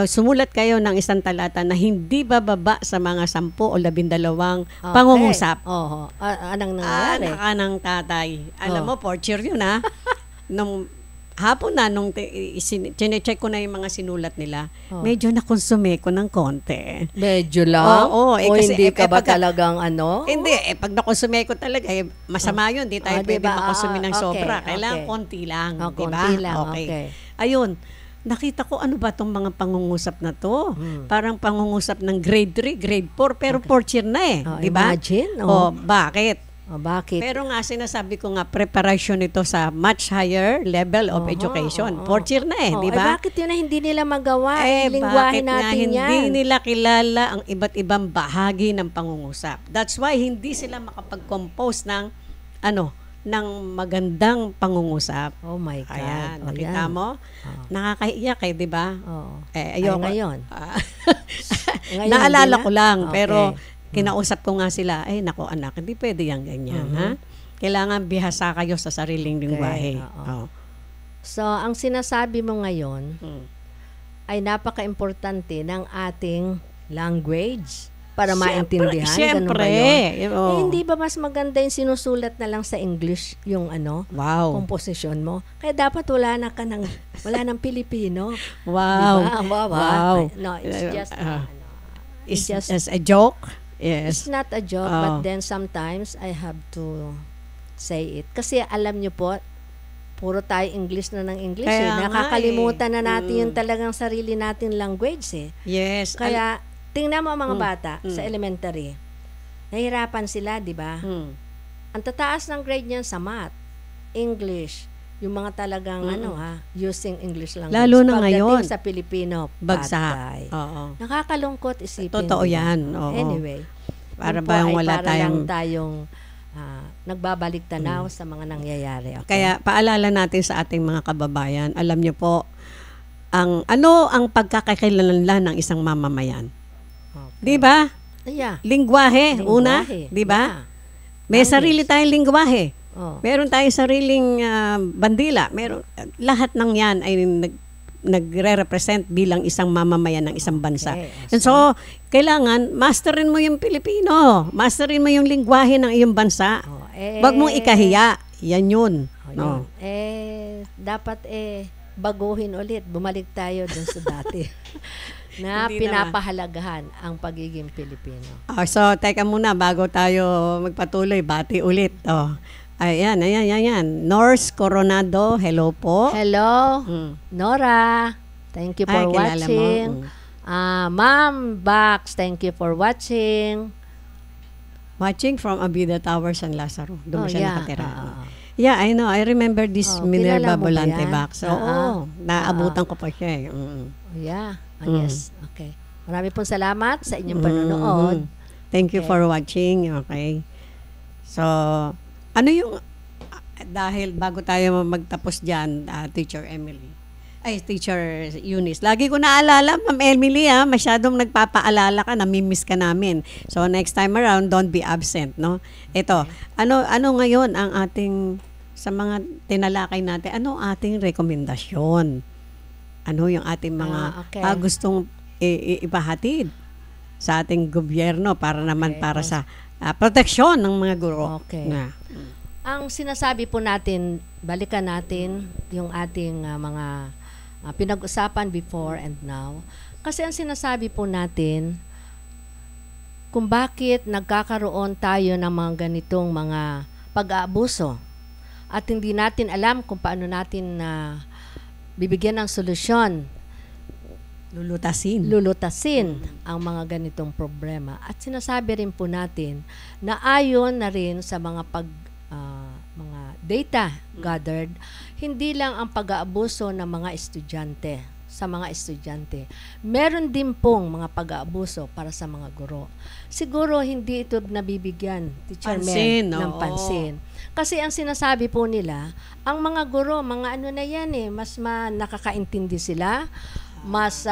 Speaker 1: sumulat kayo ng isang talata na hindi bababa sa mga 10 o 12 pangungusap.
Speaker 2: Oo. Anong nangyari?
Speaker 1: Anak ka ng tatay. Alam mo, fourth year yun, Nung hapon na, nung chinecheck ko na yung mga sinulat nila, medyo nakonsume ko ng konti.
Speaker 2: Medyo lang?
Speaker 1: Oo,
Speaker 2: o
Speaker 1: kasi,
Speaker 2: hindi ka ba
Speaker 1: pagka-
Speaker 2: talagang ano?
Speaker 1: Hindi, pag nakonsume ko talaga, masama yun. Di tayo pwede
Speaker 2: diba?
Speaker 1: makonsume ng
Speaker 2: Okay,
Speaker 1: sobra.
Speaker 2: okay.
Speaker 1: Kailangan konti lang.
Speaker 2: Konti
Speaker 1: Diba?
Speaker 2: lang, okay.
Speaker 1: Ayun, nakita ko ano ba tong mga pangungusap na to. Parang pangungusap ng grade 3, grade 4, pero fourth year na di ba?
Speaker 2: Imagine.
Speaker 1: Bakit?
Speaker 2: Bakit?
Speaker 1: Pero nga sinasabi ko nga preparation nito sa much higher level of education. Fourth year na di ba?
Speaker 2: Bakit yun na hindi nila magawa?
Speaker 1: bakit
Speaker 2: Lingwahe
Speaker 1: nga
Speaker 2: natin
Speaker 1: hindi
Speaker 2: yan.
Speaker 1: nila kilala ang iba't ibang bahagi ng pangungusap. That's why hindi sila makapag-compose ng ng magandang pangungusap.
Speaker 2: Oh my God.
Speaker 1: Ayan, nakita
Speaker 2: yan.
Speaker 1: mo? Nakakaiyak di ba?
Speaker 2: Oo.
Speaker 1: Ayoko.
Speaker 2: Ngayon. Ngayon,
Speaker 1: Naalala
Speaker 2: hindi
Speaker 1: ko
Speaker 2: na?
Speaker 1: lang,
Speaker 2: Okay.
Speaker 1: pero kinausap ko nga sila, naku anak, hindi pwede yan ganyan, Kailangan bihasa kayo sa sariling lingwahe.
Speaker 2: oo. So, ang sinasabi mo ngayon
Speaker 1: Mm.
Speaker 2: ay napaka-importante ng ating language, para maintindihan. Ganun ba
Speaker 1: Siyempre.
Speaker 2: yun?
Speaker 1: Oo.
Speaker 2: Hindi ba mas maganda yung sinusulat na lang sa English yung
Speaker 1: Wow.
Speaker 2: komposisyon mo? Kaya dapat wala nang Pilipino.
Speaker 1: Wow.
Speaker 2: Diba?
Speaker 1: Wow.
Speaker 2: No, it's just
Speaker 1: It's
Speaker 2: just
Speaker 1: just a joke.
Speaker 2: it's
Speaker 1: Yes.
Speaker 2: not a joke,
Speaker 1: Oh.
Speaker 2: but then sometimes I have to say it. Kasi alam nyo po, puro tayo English na ng English.
Speaker 1: Kaya nga
Speaker 2: Nakakalimutan na
Speaker 1: eh.
Speaker 2: natin yung talagang sarili natin language eh.
Speaker 1: Yes.
Speaker 2: Kaya, tingnan mo ang mga bata sa elementary. Nahirapan sila, di ba? Ang tataas ng grade niyan sa math, English, yung mga talagang using English language.
Speaker 1: Lalo na
Speaker 2: Pagdating
Speaker 1: ngayon.
Speaker 2: sa Pilipino,
Speaker 1: Bagsak.
Speaker 2: patay.
Speaker 1: Oo.
Speaker 2: Nakakalungkot isipin.
Speaker 1: Totoo
Speaker 2: di ba?
Speaker 1: yan. Oo.
Speaker 2: Anyway.
Speaker 1: Para
Speaker 2: yun po
Speaker 1: bang
Speaker 2: ay
Speaker 1: wala
Speaker 2: para lang
Speaker 1: tayong...
Speaker 2: tayong nagbabalik tanaw sa mga nangyayari. Okay?
Speaker 1: Kaya paalala natin sa ating mga kababayan, alam niyo po, ano ang pagkakakilanlan ng isang mamamayan?
Speaker 2: Okay.
Speaker 1: 'Di ba?
Speaker 2: Yeah.
Speaker 1: Lingwahe, una, 'di ba?
Speaker 2: Yeah.
Speaker 1: May
Speaker 2: Language.
Speaker 1: sarili tayong lingwahe.
Speaker 2: Oh.
Speaker 1: Meron tayong sariling bandila. Meron lahat ng 'yan ay nagre-represent bilang isang mamamayan ng isang bansa.
Speaker 2: Okay.
Speaker 1: And so, kailangan masterin mo yung Pilipino. Masterin mo yung lingwahe ng iyong bansa. Huwag mong ikahiya. Yan yun. No.
Speaker 2: Dapat baguhin ulit. Bumalik tayo dun sa dati. na
Speaker 1: Hindi
Speaker 2: pinapahalagahan ang pagiging Pilipino.
Speaker 1: So, teka muna, bago tayo magpatuloy, bati ulit. Ayan. Norse Coronado, hello po.
Speaker 2: Hello, Nora. Thank you for
Speaker 1: kilala mo.
Speaker 2: watching. Ma'am Bax, thank you for watching.
Speaker 1: Watching from Abida Tower, San Lazaro. Doon siya nakatira.
Speaker 2: Yeah,
Speaker 1: I know. I remember this Minerva
Speaker 2: kilala mo ba
Speaker 1: Volante
Speaker 2: yan?
Speaker 1: box. Oo. Naabutan ko pa siya.
Speaker 2: Yeah. Yes. Okay. Marami pong salamat sa inyong panonood.
Speaker 1: Thank you for watching. Okay. So, ano yung, dahil bago tayo magtapos dyan, Teacher Eunice. Lagi ko naalala, Ma'am Emily, masyadong nagpapaalala ka, namimiss ka namin. So, next time around, don't be absent, no? Ito, ano ngayon ang ating, sa mga tinalakay natin, ano ating rekomendasyon? Ano yung ating mga gustong ipahatid sa ating gobyerno para naman para sa proteksyon ng mga guro?
Speaker 2: Okay. Ang sinasabi po natin, balikan natin yung ating mga pinag-usapan before and now. Kasi ang sinasabi po natin, kung bakit nagkakaroon tayo ng mga ganitong mga pag-aabuso at hindi natin alam kung paano natin bibigyan ng solusyon, lulutasin ang mga ganitong problema. At sinasabi rin po natin na ayon na rin sa mga mga data gathered, hindi lang ang pag-aabuso ng mga estudyante sa mga estudyante. Meron din pong mga pag-aabuso para sa mga guro. Siguro hindi ito nabibigyan, Teacher Mel, ng pansin. Kasi ang sinasabi po nila, ang mga guro, mga ano na yan mas nakakaintindi sila, mas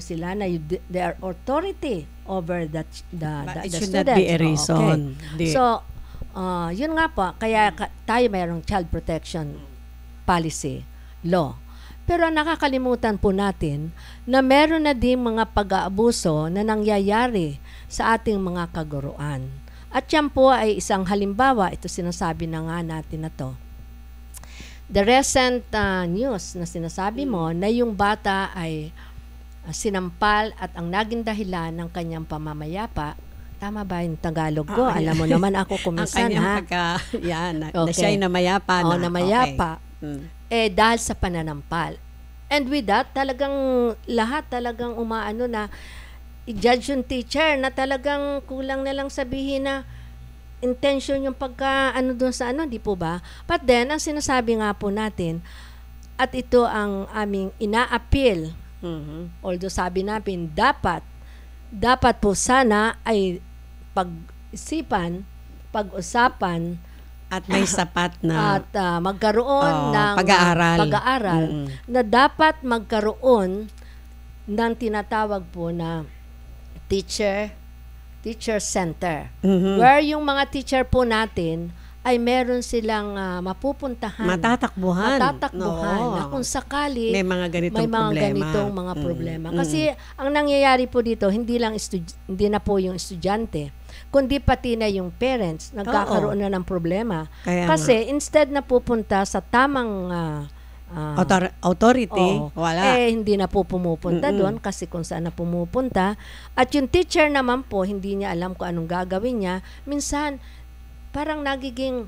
Speaker 2: sila na they are authority over the
Speaker 1: it
Speaker 2: students.
Speaker 1: should not be a reason.
Speaker 2: Okay. So, yun nga po, kaya tayo mayroong child protection policy, law. Pero nakakalimutan po natin na meron na din mga pag-aabuso na nangyayari sa ating mga kaguruan. At yan po ay isang halimbawa, ito sinasabi na nga natin na to. The recent news na sinasabi mo na yung bata ay sinampal at ang naging dahilan ng kanyang pamamayapa. Tama ba yung Tagalog ko? Alam mo naman ako kumisan,
Speaker 1: ha? Na siya'y namayapa na.
Speaker 2: Namayapa. Okay. Dahil sa pananampal. And with that, talagang lahat talagang umaano na i-judge yung teacher na talagang kulang na lang sabihin na intention yung doon sa di po ba? But then, ang sinasabi nga po natin, at ito ang aming ina-appeal, although sabi natin, dapat po sana ay pag-usapan
Speaker 1: at may sapat na
Speaker 2: at magkaroon ng pag-aaral na dapat magkaroon ng tinatawag po na teacher center where yung mga teacher po natin ay meron silang mapupuntahan.
Speaker 1: Matatakbuhan.
Speaker 2: Na kung sakali
Speaker 1: may mga
Speaker 2: ganitong mga problema. Kasi ang nangyayari po dito, hindi na po yung estudyante, kundi pati na yung parents nagkakaroon na ng problema. Kasi instead na pupunta sa tamang
Speaker 1: authority, wala.
Speaker 2: Hindi na po pumupunta doon kasi kung saan na pumupunta. At yung teacher naman po, hindi niya alam kung anong gagawin niya. Minsan, parang nagiging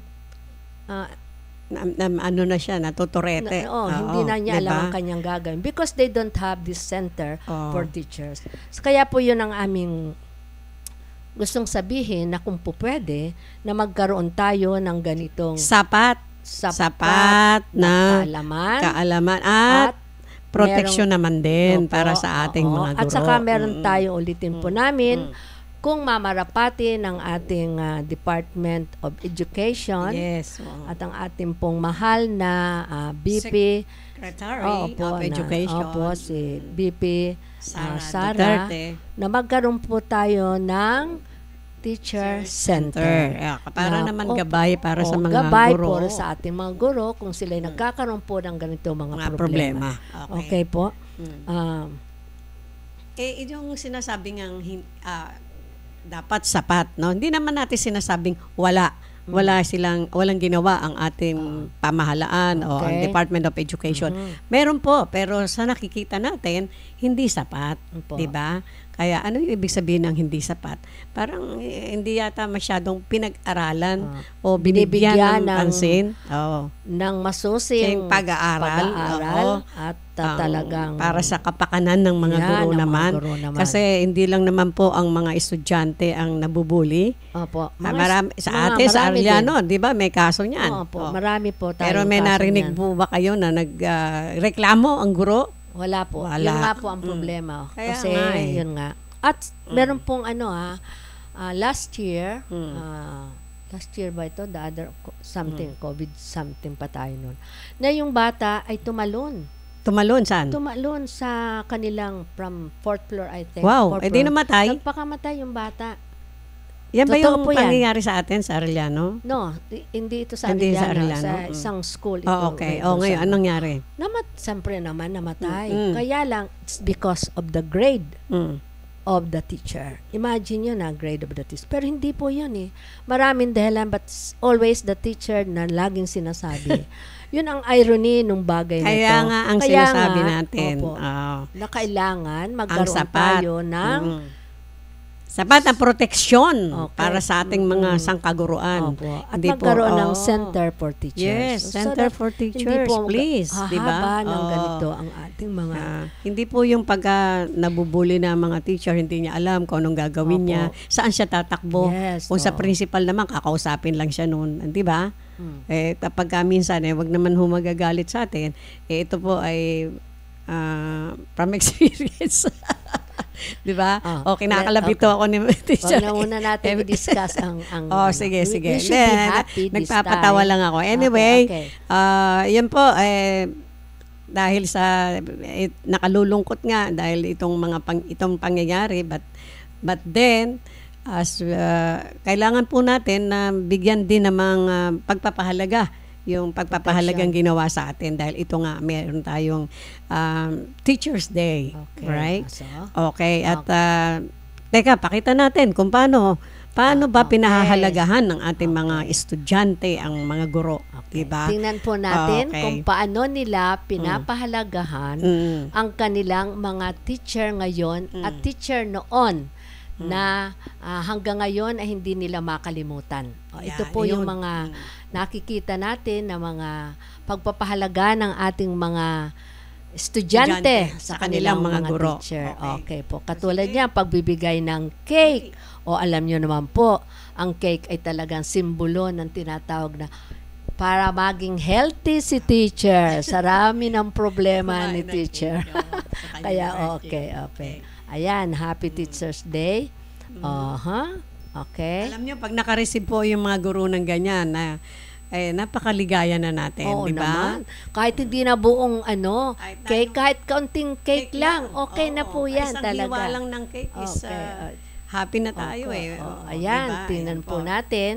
Speaker 1: ano na siya, natuturete.
Speaker 2: Hindi na niya alam ang kanyang gagawin because they don't have this center for teachers. So, kaya po yun ang aming gustong sabihin na kung po pwede na magkaroon tayo ng ganitong
Speaker 1: sapat na kaalaman at proteksyon naman din para sa ating mga guro.
Speaker 2: At saka meron tayo ulitin po namin kung mamarapati ng ating Department of Education at ang ating pong mahal na BP
Speaker 1: Secretary of Education,
Speaker 2: si BP Sara
Speaker 1: Duterte,
Speaker 2: na magkaroon po tayo ng Teacher Center.
Speaker 1: Para naman gabay para sa mga
Speaker 2: gabay
Speaker 1: guro.
Speaker 2: Gabay po sa ating mga guro kung sila'y nagkakaroon po ng ganito mga problema. Okay po.
Speaker 1: Yung sinasabi ngang dapat sapat, no? Hindi naman natin sinasabing walang ginawa ang ating pamahalaan o ang Department of Education. Meron po, pero sa nakikita natin hindi sapat, 'di ba? Kaya ano yung ibig sabihin ng hindi sapat? Parang hindi yata masyadong pinag-aralan o binibigyan ng pansin
Speaker 2: ng masusing
Speaker 1: pag-aaral
Speaker 2: at talagang
Speaker 1: para sa kapakanan ng mga guro naman. Kasi hindi lang naman po ang mga estudyante ang nabubuli. Sa Arellano, 'di ba? May kaso niyan.
Speaker 2: Marami po tayong
Speaker 1: pero may narinig po ba kayo na nagreklamo ang guro?
Speaker 2: Wala po. Yun nga po ang problema. Kasi yun nga. At meron pong last year ba ito? The other something, COVID something pa tayo nun. Na yung bata ay tumalon.
Speaker 1: Tumalon saan?
Speaker 2: Tumalon sa kanilang from 4th floor, I think.
Speaker 1: Wow, di namatay?
Speaker 2: Nagpakamatay yung bata.
Speaker 1: Yan ba yung pangyayari sa atin sa Arellano?
Speaker 2: No, hindi ito sa Arellano. Sa isang school ito.
Speaker 1: Ngayon, anong nangyari?
Speaker 2: Siyempre naman namatay. Kaya lang, it's because of the grade of the teacher. Imagine yun grade of the teacher. Pero hindi po yun Maraming dahilan, but always the teacher na laging sinasabi. Yun ang irony nung bagay na ito.
Speaker 1: Kaya nga ang sinasabi natin.
Speaker 2: Na kailangan magkaroon tayo ng
Speaker 1: sapat ang proteksyon para sa ating mga sangkaguruan.
Speaker 2: At magkaroon ng Center for Teachers.
Speaker 1: Yes, Center for Teachers, please.
Speaker 2: Diba? Ng ganito ang ating mga...
Speaker 1: hindi po yung pagka nabubuli na mga teacher, hindi niya alam kung anong gagawin niya, saan siya tatakbo. Kung sa principal naman, kakausapin lang siya noon. Di ba? Kapag minsan, wag naman humagagalit sa atin, ito po ay from experience. Di ba? Kinakalabito ako ni teacher.
Speaker 2: Wag na muna natin i-discuss ang
Speaker 1: sige.
Speaker 2: We should be happy
Speaker 1: Nagpapatawa lang ako. Anyway, yun po, dahil sa nakalulungkot nga dahil itong pangyayari, but then kailangan po natin na bigyan din ng mga pagpapahalaga yung pagpapahalagang ginawa sa atin dahil ito nga meron tayong Teachers Day, right? At teka, pakita natin kung paano ba pinahahalagahan ng ating mga estudyante ang mga guro, diba?
Speaker 2: Tingnan po natin kung paano nila pinapahalagahan ang kanilang mga teacher ngayon at teacher noon na hanggang ngayon ay hindi nila makalimutan. Ito po yung mga nakikita natin na mga pagpapahalaga ng ating mga estudyante sa kanilang mga guro. Teacher. Okay po. Katulad niya, pagbibigay ng cake. O alam nyo naman po, ang cake ay talagang simbolo ng tinatawag na para maging healthy si teacher. Sarami ng problema ni teacher. Kaya okay. Ayan, Happy Teacher's Day. Okay.
Speaker 1: Alam nyo, pag nakareceive po yung mga guro ng ganyan na napakaligaya na natin, di ba?
Speaker 2: Kahit hindi na buong cake, kahit kaunting cake lang, okay na po yan
Speaker 1: isang
Speaker 2: talaga.
Speaker 1: Isang hiwa lang ng cake is Happy na tayo
Speaker 2: Opo.
Speaker 1: eh.
Speaker 2: Ayan,
Speaker 1: diba?
Speaker 2: tingnan
Speaker 1: Ayan
Speaker 2: po natin.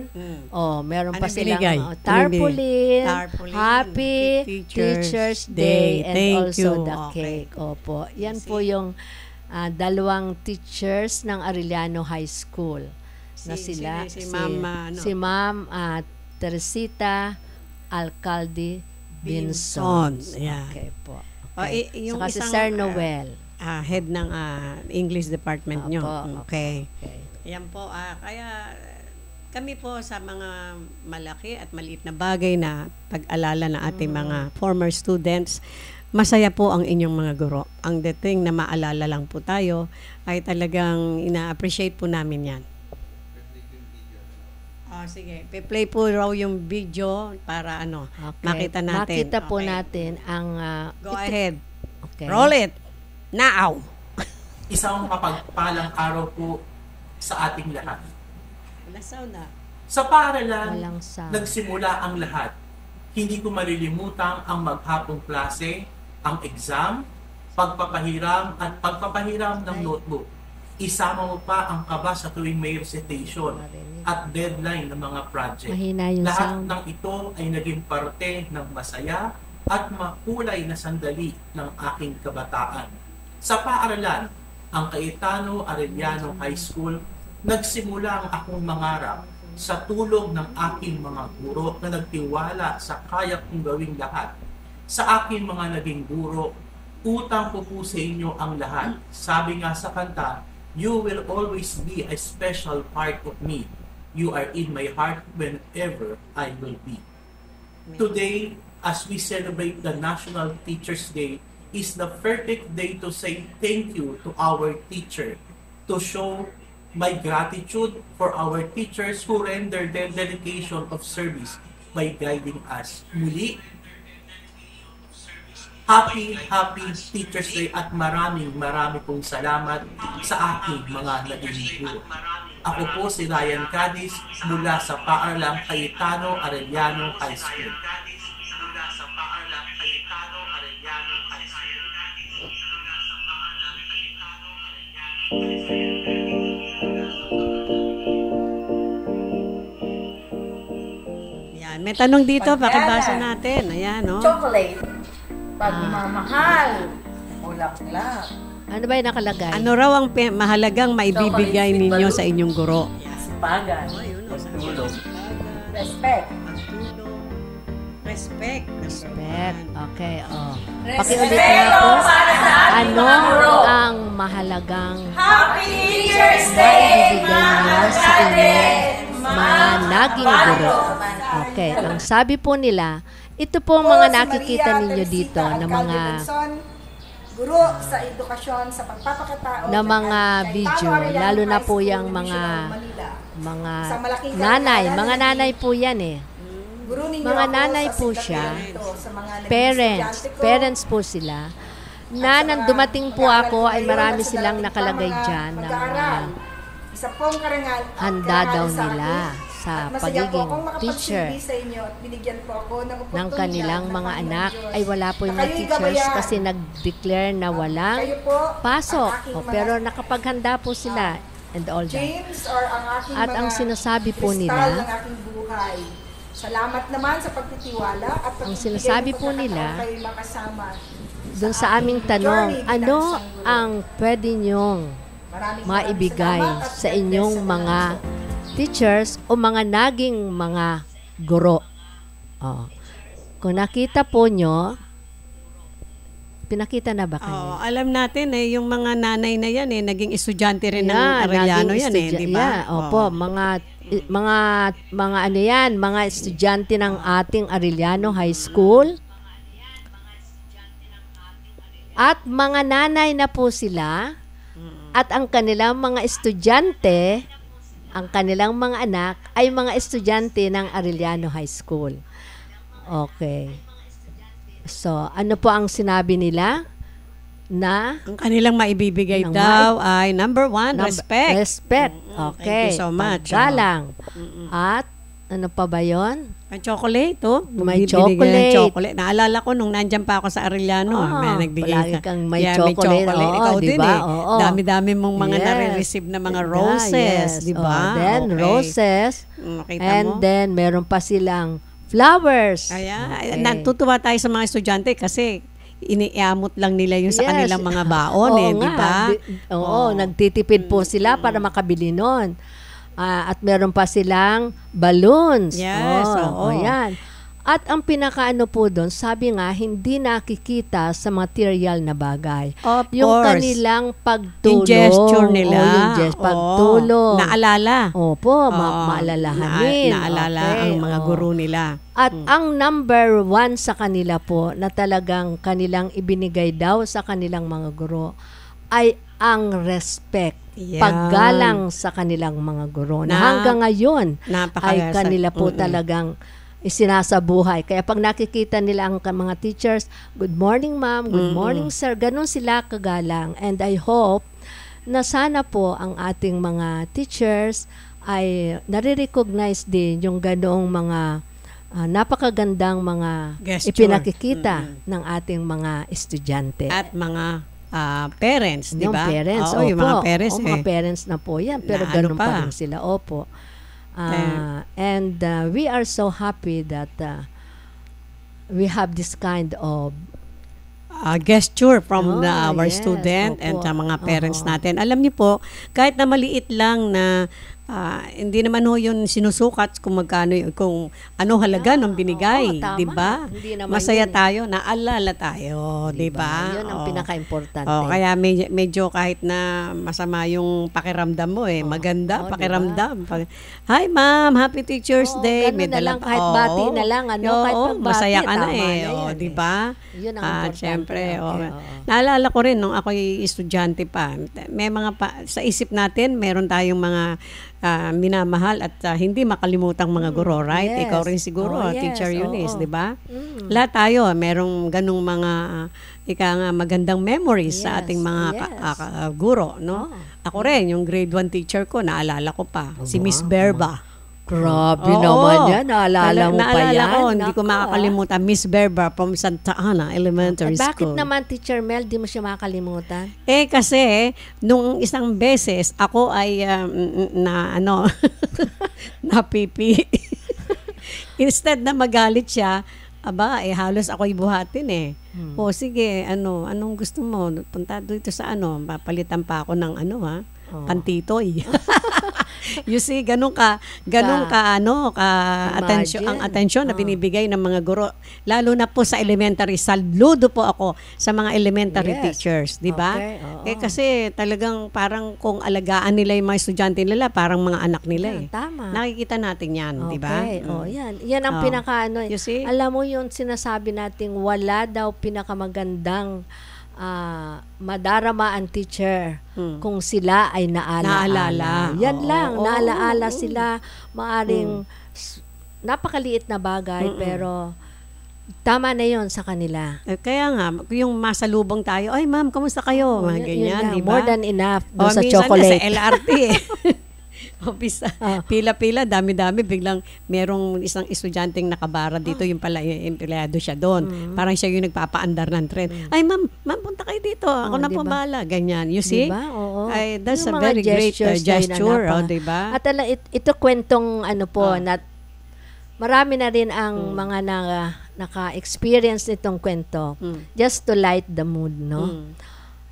Speaker 2: Meron
Speaker 1: Ano
Speaker 2: pa silang
Speaker 1: binigay?
Speaker 2: tarpaulin,
Speaker 1: Tarpaulin.
Speaker 2: Happy Teacher's Day, and
Speaker 1: Thank
Speaker 2: also
Speaker 1: you.
Speaker 2: the
Speaker 1: Okay.
Speaker 2: cake. Opo. Yan po yung dalawang teachers ng Arellano High School na sila.
Speaker 1: Si Ma'am, ano?
Speaker 2: Si Ma'am Teresita Alcalde
Speaker 1: Binson.
Speaker 2: Binson.
Speaker 1: Ayan.
Speaker 2: Okay po.
Speaker 1: Yung
Speaker 2: Saka si
Speaker 1: isang,
Speaker 2: Sir Noel.
Speaker 1: head ng English department nyo.
Speaker 2: Opo,
Speaker 1: Okay.
Speaker 2: Okay.
Speaker 1: Ayan po. Kaya kami po sa mga malaki at maliit na bagay na pag-alala ng ating mga former students, masaya po ang inyong mga guro. Ang dating na maalala lang po tayo ay talagang ina-appreciate po namin yan. Sige. Play po raw yung video para makita natin.
Speaker 2: Makita po natin ang
Speaker 1: Go ahead.
Speaker 2: Okay.
Speaker 1: Roll it. Now.
Speaker 3: Isang mapagpalang araw po sa ating lahat.
Speaker 1: Wala sound na.
Speaker 3: Sa paaralan,
Speaker 2: Walang sound.
Speaker 3: nagsimula ang lahat. Hindi ko malilimutan ang maghapong klase, ang exam, pagpapahiram at pagpapahiram ng notebook. Isama mo pa ang kaba sa tuwing may recitation at deadline ng mga project.
Speaker 2: Mahina yung
Speaker 3: Lahat
Speaker 2: sound.
Speaker 3: ng ito ay naging parte ng masaya at makulay na sandali ng aking kabataan. Sa paaralan, ang Cayetano Arellano High School, nagsimula ang akong mangarap sa tulong ng aking mga guro na nagtiwala sa kaya kong gawing lahat. Sa aking mga naging guro, utang ko po sa inyo ang lahat. Sabi nga sa kanta, you will always be a special part of me. You are in my heart whenever I will be. Today, as we celebrate the National Teachers' Day, is the perfect day to say thank you to our teacher, to show my gratitude for our teachers who render their dedication of service by guiding us. Muli, Happy Teachers Day at maraming pong salamat sa aking mga naging guro. Ako po si Ryan Cadiz mula sa Paaralang Cayetano Arellano High School.
Speaker 1: Yan. May tanong dito, pakibasa natin. Ayan, no?
Speaker 4: Chocolate. Pagmamahal. Bulaklak.
Speaker 2: Ano ba yung nakalagay?
Speaker 1: Ano raw ang mahalagang maibibigay ninyo sa inyong guro?
Speaker 4: Sipagan.
Speaker 3: Tulong.
Speaker 4: Respect.
Speaker 1: Respect.
Speaker 2: Respect. Okay,
Speaker 4: Respeto
Speaker 2: pakiulit nga po.
Speaker 4: para sa ating
Speaker 2: Ano
Speaker 4: mga guro.
Speaker 2: ang mahalagang
Speaker 4: Happy Teacher's Day!
Speaker 2: maibibigay niyo sa inyong mga naging guro? Okay, ang sabi po nila, ito po ang mga nakikita ninyo dito na mga
Speaker 5: guro sa edukasyon, sa pagpapakatao
Speaker 2: na mga video, lalo na po yung mga nanay po yan eh. Mga nanay po siya, parents po sila, na nang dumating po ako ay marami silang nakalagay dyan na mga
Speaker 5: isa pong
Speaker 2: handa daw nila sa pagiging teacher ng kanilang mga anak. Ay wala po yung mga teachers kasi nag-declare na walang pasok. Pero nakapaghanda po sila and all that. At ang sinasabi po nila,
Speaker 5: salamat naman sa pagtitiwala at
Speaker 2: ang sinasabi po nila, doon
Speaker 5: sa
Speaker 2: sa aming tanong, ano ang pwede nyong maibigay sa inyong mga teachers o mga naging mga guro? Kung nakita po nyo, pinakita na ba kayo?
Speaker 1: Alam natin yung mga nanay na yan naging estudyante rin ng
Speaker 2: Yeah,
Speaker 1: Arellano
Speaker 2: naging
Speaker 1: yan di ba?
Speaker 2: yeah, opo, mga ano yan, mga estudyante ng ating Arellano High School. At mga nanay na po sila. At ang kanilang mga estudyante, ang kanilang mga anak ay mga estudyante ng Arellano High School. Okay. So, ano po ang sinabi nila? Na
Speaker 1: Ang kanilang maibibigay daw ay number one, respect.
Speaker 2: Respect.
Speaker 1: Thank
Speaker 2: Okay.
Speaker 1: you so much.
Speaker 2: Paggalang. At ano pa ba yon?
Speaker 1: May chocolate, oh.
Speaker 2: May
Speaker 1: Binigyan ng
Speaker 2: chocolate.
Speaker 1: chocolate. Naalala ko nung nandyan pa ako sa Arellano, may nagbigay
Speaker 2: palagi
Speaker 1: ka.
Speaker 2: kang may chocolate. Oo,
Speaker 1: Ikaw din
Speaker 2: diba?
Speaker 1: eh.
Speaker 2: Oo.
Speaker 1: Dami-dami mong mga
Speaker 2: Yes.
Speaker 1: nare-receive na mga
Speaker 2: Yeah,
Speaker 1: roses,
Speaker 2: yes.
Speaker 1: di ba?
Speaker 2: Then,
Speaker 1: Okay.
Speaker 2: roses.
Speaker 1: Kita
Speaker 2: And
Speaker 1: mo?
Speaker 2: then, meron pa silang flowers.
Speaker 1: Kaya,
Speaker 2: Okay.
Speaker 1: natutuwa tayo sa mga estudyante kasi iniamot lang nila yung sa
Speaker 2: Yes.
Speaker 1: kanilang mga baon
Speaker 2: Oo
Speaker 1: eh, di
Speaker 2: nga.
Speaker 1: ba?
Speaker 2: Oo, nagtitipid po sila para makabili nun. At meron pa silang balloons.
Speaker 1: Yes, oo.
Speaker 2: Yan. At ang pinakaano po doon, sabi nga, hindi nakikita sa material na bagay.
Speaker 1: Of
Speaker 2: Yung
Speaker 1: course.
Speaker 2: kanilang pagtulong.
Speaker 1: Yung gesture nila.
Speaker 2: Yung pagtulong.
Speaker 1: Naalala.
Speaker 2: Opo,
Speaker 1: Oo.
Speaker 2: maalalahanin.
Speaker 1: Naalala
Speaker 2: Okay,
Speaker 1: ang mga
Speaker 2: oo.
Speaker 1: guro nila.
Speaker 2: At ang number 1 sa kanila po na talagang kanilang ibinigay daw sa kanilang mga guro ay ang respect.
Speaker 1: Yan.
Speaker 2: Paggalang sa kanilang mga guro. Na hanggang ngayon ay kanila po talagang isinasabuhay. Kaya pag nakikita nila ang mga teachers, good morning ma'am, good morning sir, ganun sila kagalang. And I hope na sana po ang ating mga teachers ay nare-recognize din yung ganoong mga napakagandang mga
Speaker 1: Gesture.
Speaker 2: ipinakikita ng ating mga estudyante.
Speaker 1: At mga parents, di
Speaker 2: Yung
Speaker 1: ba?
Speaker 2: parents,
Speaker 1: Oo,
Speaker 2: opo.
Speaker 1: yung mga parents
Speaker 2: Mga parents na po yan. Pero
Speaker 1: Na
Speaker 2: ganun
Speaker 1: ano pa?
Speaker 2: pa rin sila. Opo. And we are so happy that we have this kind of
Speaker 1: gesture from our
Speaker 2: yes,
Speaker 1: student
Speaker 2: opo.
Speaker 1: and sa mga parents
Speaker 2: Oo.
Speaker 1: natin. Alam niyo po, kahit na maliit lang na hindi naman ho yun sinusukat kung magkano kung ano halaga ng binigay,
Speaker 2: oo, tama.
Speaker 1: 'di ba?
Speaker 2: Hindi naman
Speaker 1: Masaya
Speaker 2: yun eh.
Speaker 1: tayo, naalala tayo, 'di ba?
Speaker 2: Yun ang pinaka-importante.
Speaker 1: Kaya medyo kahit na masama yung pakiramdam mo maganda
Speaker 2: Oo,
Speaker 1: pakiramdam. Hi ma'am, happy Teachers
Speaker 2: Oo,
Speaker 1: Day.
Speaker 2: ganun na lang, kahit bati na lang, kahit pagbati,
Speaker 1: masaya ka na
Speaker 2: tama na yun
Speaker 1: 'di ba?
Speaker 2: Yun ang
Speaker 1: At
Speaker 2: importante.
Speaker 1: syempre,
Speaker 2: Okay, oo.
Speaker 1: naalala ko rin nung ako'y estudyante pa, may mga sa isip natin, meron tayong mga minamahal at hindi makalimutang mga guro, right?
Speaker 2: yes.
Speaker 1: Ikaw rin siguro,
Speaker 2: Oh, yes,
Speaker 1: Teacher Eunice,
Speaker 2: oo.
Speaker 1: 'di ba? Lahat tayo, merong ganung mga magandang memories sa
Speaker 2: Yes,
Speaker 1: ating mga
Speaker 2: yes.
Speaker 1: guro, no?
Speaker 2: Oh.
Speaker 1: Ako rin, yung grade 1 teacher ko, naalala ko pa, si Miss Berba.
Speaker 2: Grabe
Speaker 1: Oo.
Speaker 2: naman yan. Naalala mo pa
Speaker 1: Naalala
Speaker 2: yan.
Speaker 1: ko, hindi ko
Speaker 2: Nako,
Speaker 1: makakalimutan. Miss Berba from Santa Ana Elementary
Speaker 2: Bakit
Speaker 1: School.
Speaker 2: naman, Teacher Mel, di mo siya makakalimutan?
Speaker 1: Kasi, nung isang beses, ako ay napipi. Instead na magalit siya, halos ako'y buhatin . O sige, anong gusto mo? Punta dito sa papalitan pa ako ng pantitoy. You see, ganun ka atensyon, ang atensyon na binibigay ng mga guro. Lalo na po sa elementary, saludo po ako sa mga elementary
Speaker 2: Yes.
Speaker 1: teachers, di ba?
Speaker 2: Okay, oo.
Speaker 1: Kasi talagang parang kung alagaan nila yung mga estudyante nila, parang mga anak nila
Speaker 2: Tama.
Speaker 1: Nakikita natin yan, di ba?
Speaker 2: Okay. Yan ang pinaka
Speaker 1: You see?
Speaker 2: Alam mo yung sinasabi nating wala daw pinakamagandang madarama ang teacher kung sila ay
Speaker 1: Naalala.
Speaker 2: Yan lang,
Speaker 1: Oo.
Speaker 2: naalaala sila. Maaring napakaliit na bagay pero tama na yon sa kanila.
Speaker 1: Kaya nga, yung masalubong tayo, ay ma'am, kamusta kayo? Mga
Speaker 2: Yun
Speaker 1: ganyan,
Speaker 2: lang,
Speaker 1: di ba?
Speaker 2: more than enough doon sa
Speaker 1: minsan
Speaker 2: chocolate.
Speaker 1: Sa LRT pila-pila, dami-dami, biglang merong isang estudyanteng nakabara dito, yung pala, empleyado siya doon. Parang siya yung nagpapaandar ng tren. Ay ma'am, punta kayo dito. Ako na
Speaker 2: diba?
Speaker 1: po bahala. Ganyan. You see?
Speaker 2: Diba? Oo.
Speaker 1: Ay, that's
Speaker 2: Yung
Speaker 1: a
Speaker 2: mga
Speaker 1: very great
Speaker 2: gestures na
Speaker 1: gesture.
Speaker 2: hinanapan.
Speaker 1: Diba?
Speaker 2: At ito kwentong na marami na rin ang mga naka-experience nitong kwento just to light the mood, no?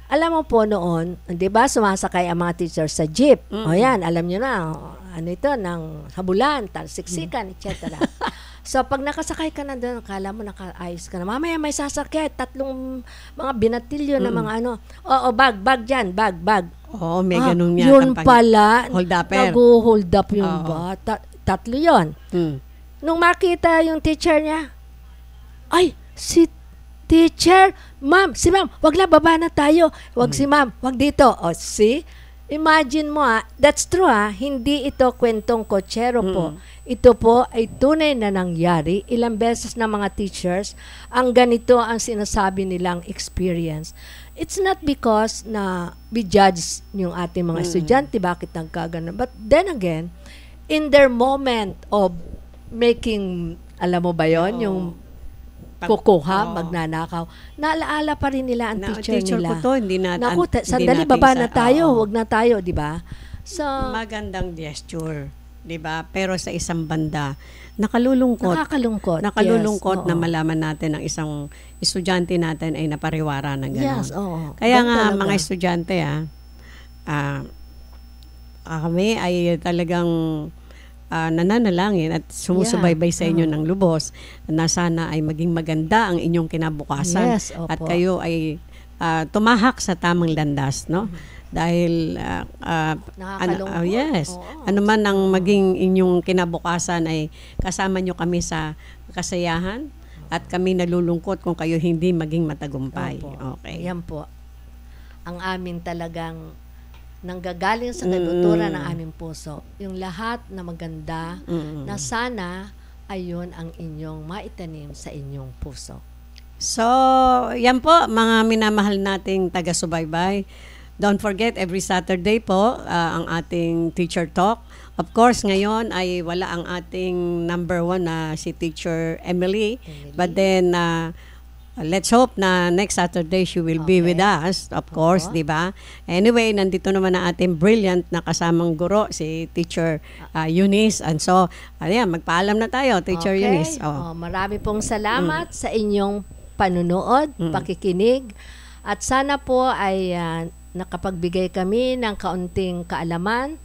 Speaker 2: Alam mo po noon, 'di ba, sumasakay ang mga teachers sa jeep. O yan, alam niyo na, ano ito, ng habulan, talsiksikan, etc. So, pag nakasakay ka na doon, akala mo nakaayos ka na. Mamaya may sasakyan, 3 mga binatilyo na mga Oo, bag dyan, bag.
Speaker 1: Oo, may ganun niya.
Speaker 2: Yun pala,
Speaker 1: Hold upper.
Speaker 2: nag-hold up yung
Speaker 1: Oo.
Speaker 2: bata. 3 yun. Nung makita yung teacher niya, ay, si teacher, si ma'am, wag lang, baba na tayo. Wag si ma'am, wag dito. O, see? Imagine mo that's true hindi ito kwentong kotsero po. Ito po ay tunay na nangyari. Ilang beses na mga teachers, ang ganito ang sinasabi nilang experience. It's not because na we judge yung ating mga estudyante, bakit nagkaganon. But then again, in their moment of making, alam mo ba yon,
Speaker 1: Oo.
Speaker 2: yung
Speaker 1: Pag-
Speaker 2: kukuha,
Speaker 1: oo.
Speaker 2: magnanakaw. Naalaala pa rin nila ang
Speaker 1: Na,
Speaker 2: teacher nila.
Speaker 1: ko to, hindi natin.
Speaker 2: Naku, sandali, baba na tayo. Huwag na tayo, di ba? So,
Speaker 1: Magandang gesture, 'di ba? Pero sa isang banda, nakalulungkot.
Speaker 2: nakakalungkot.
Speaker 1: Nakalulungkot
Speaker 2: Yes,
Speaker 1: na
Speaker 2: oo.
Speaker 1: malaman natin ang isang estudyante natin ay napariwara ng gano'n.
Speaker 2: Yes, oo.
Speaker 1: Kaya
Speaker 2: Ganun
Speaker 1: nga
Speaker 2: talaga.
Speaker 1: mga estudyante kami ay talagang nananalangin at sumusubaybay sa inyo ng lubos na sana ay maging maganda ang inyong kinabukasan
Speaker 2: Yes, opo.
Speaker 1: at kayo ay tumahak sa tamang landas, no? Dahil
Speaker 2: Nakakalungkot.
Speaker 1: yes,
Speaker 2: Oo.
Speaker 1: ano man ang maging inyong kinabukasan ay kasama nyo kami sa kasayahan at kami nalulungkot kung kayo hindi maging matagumpay.
Speaker 2: Opo.
Speaker 1: Okay.
Speaker 2: Yan po. Ang amin talagang nanggagaling sa kaluturan ng aming puso. Yung lahat na maganda na sana ayun ang inyong maitanim sa inyong puso.
Speaker 1: So, yan po mga minamahal nating taga-subaybay. Don't forget, every Saturday po, ang ating teacher talk. Of course, ngayon ay wala ang ating number 1 na si Teacher Emily. But then, let's hope na next Saturday she will be with us, of course, di ba? Anyway, nandito naman ang ating brilliant na kasamang guro, si Teacher Eunice. And so, ayan, magpaalam na tayo, Teacher
Speaker 2: Okay.
Speaker 1: Eunice. Oh.
Speaker 2: Marami pong salamat sa inyong panunood, pakikinig. At sana po ay nakapagbigay kami ng kaunting kaalaman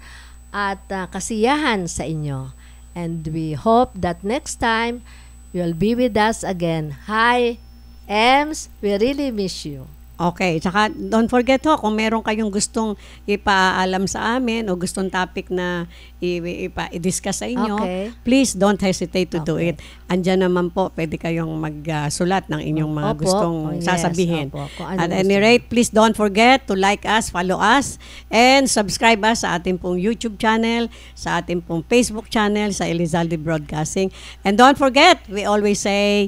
Speaker 2: at kasiyahan sa inyo. And we hope that next time you'll be with us again. Hi, Ems, we really miss you.
Speaker 1: Okay, tsaka don't forget ho, kung meron kayong gustong ipaalam sa amin o gustong topic na i-discuss sa inyo,
Speaker 2: Okay.
Speaker 1: please don't hesitate to do it. Andyan naman po, pwede kayong magsulat ng inyong mga
Speaker 2: Opo.
Speaker 1: gustong
Speaker 2: Oh, yes.
Speaker 1: sasabihin.
Speaker 2: Opo. Kung ano
Speaker 1: At
Speaker 2: gusto
Speaker 1: any
Speaker 2: niyo.
Speaker 1: rate, please don't forget to like us, follow us, and subscribe us sa ating pong YouTube channel, sa ating pong Facebook channel, sa Elizalde Broadcasting. And don't forget, we always say,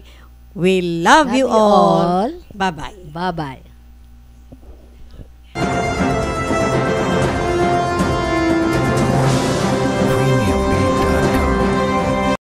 Speaker 1: we love you all. Bye-bye.
Speaker 2: Bye-bye.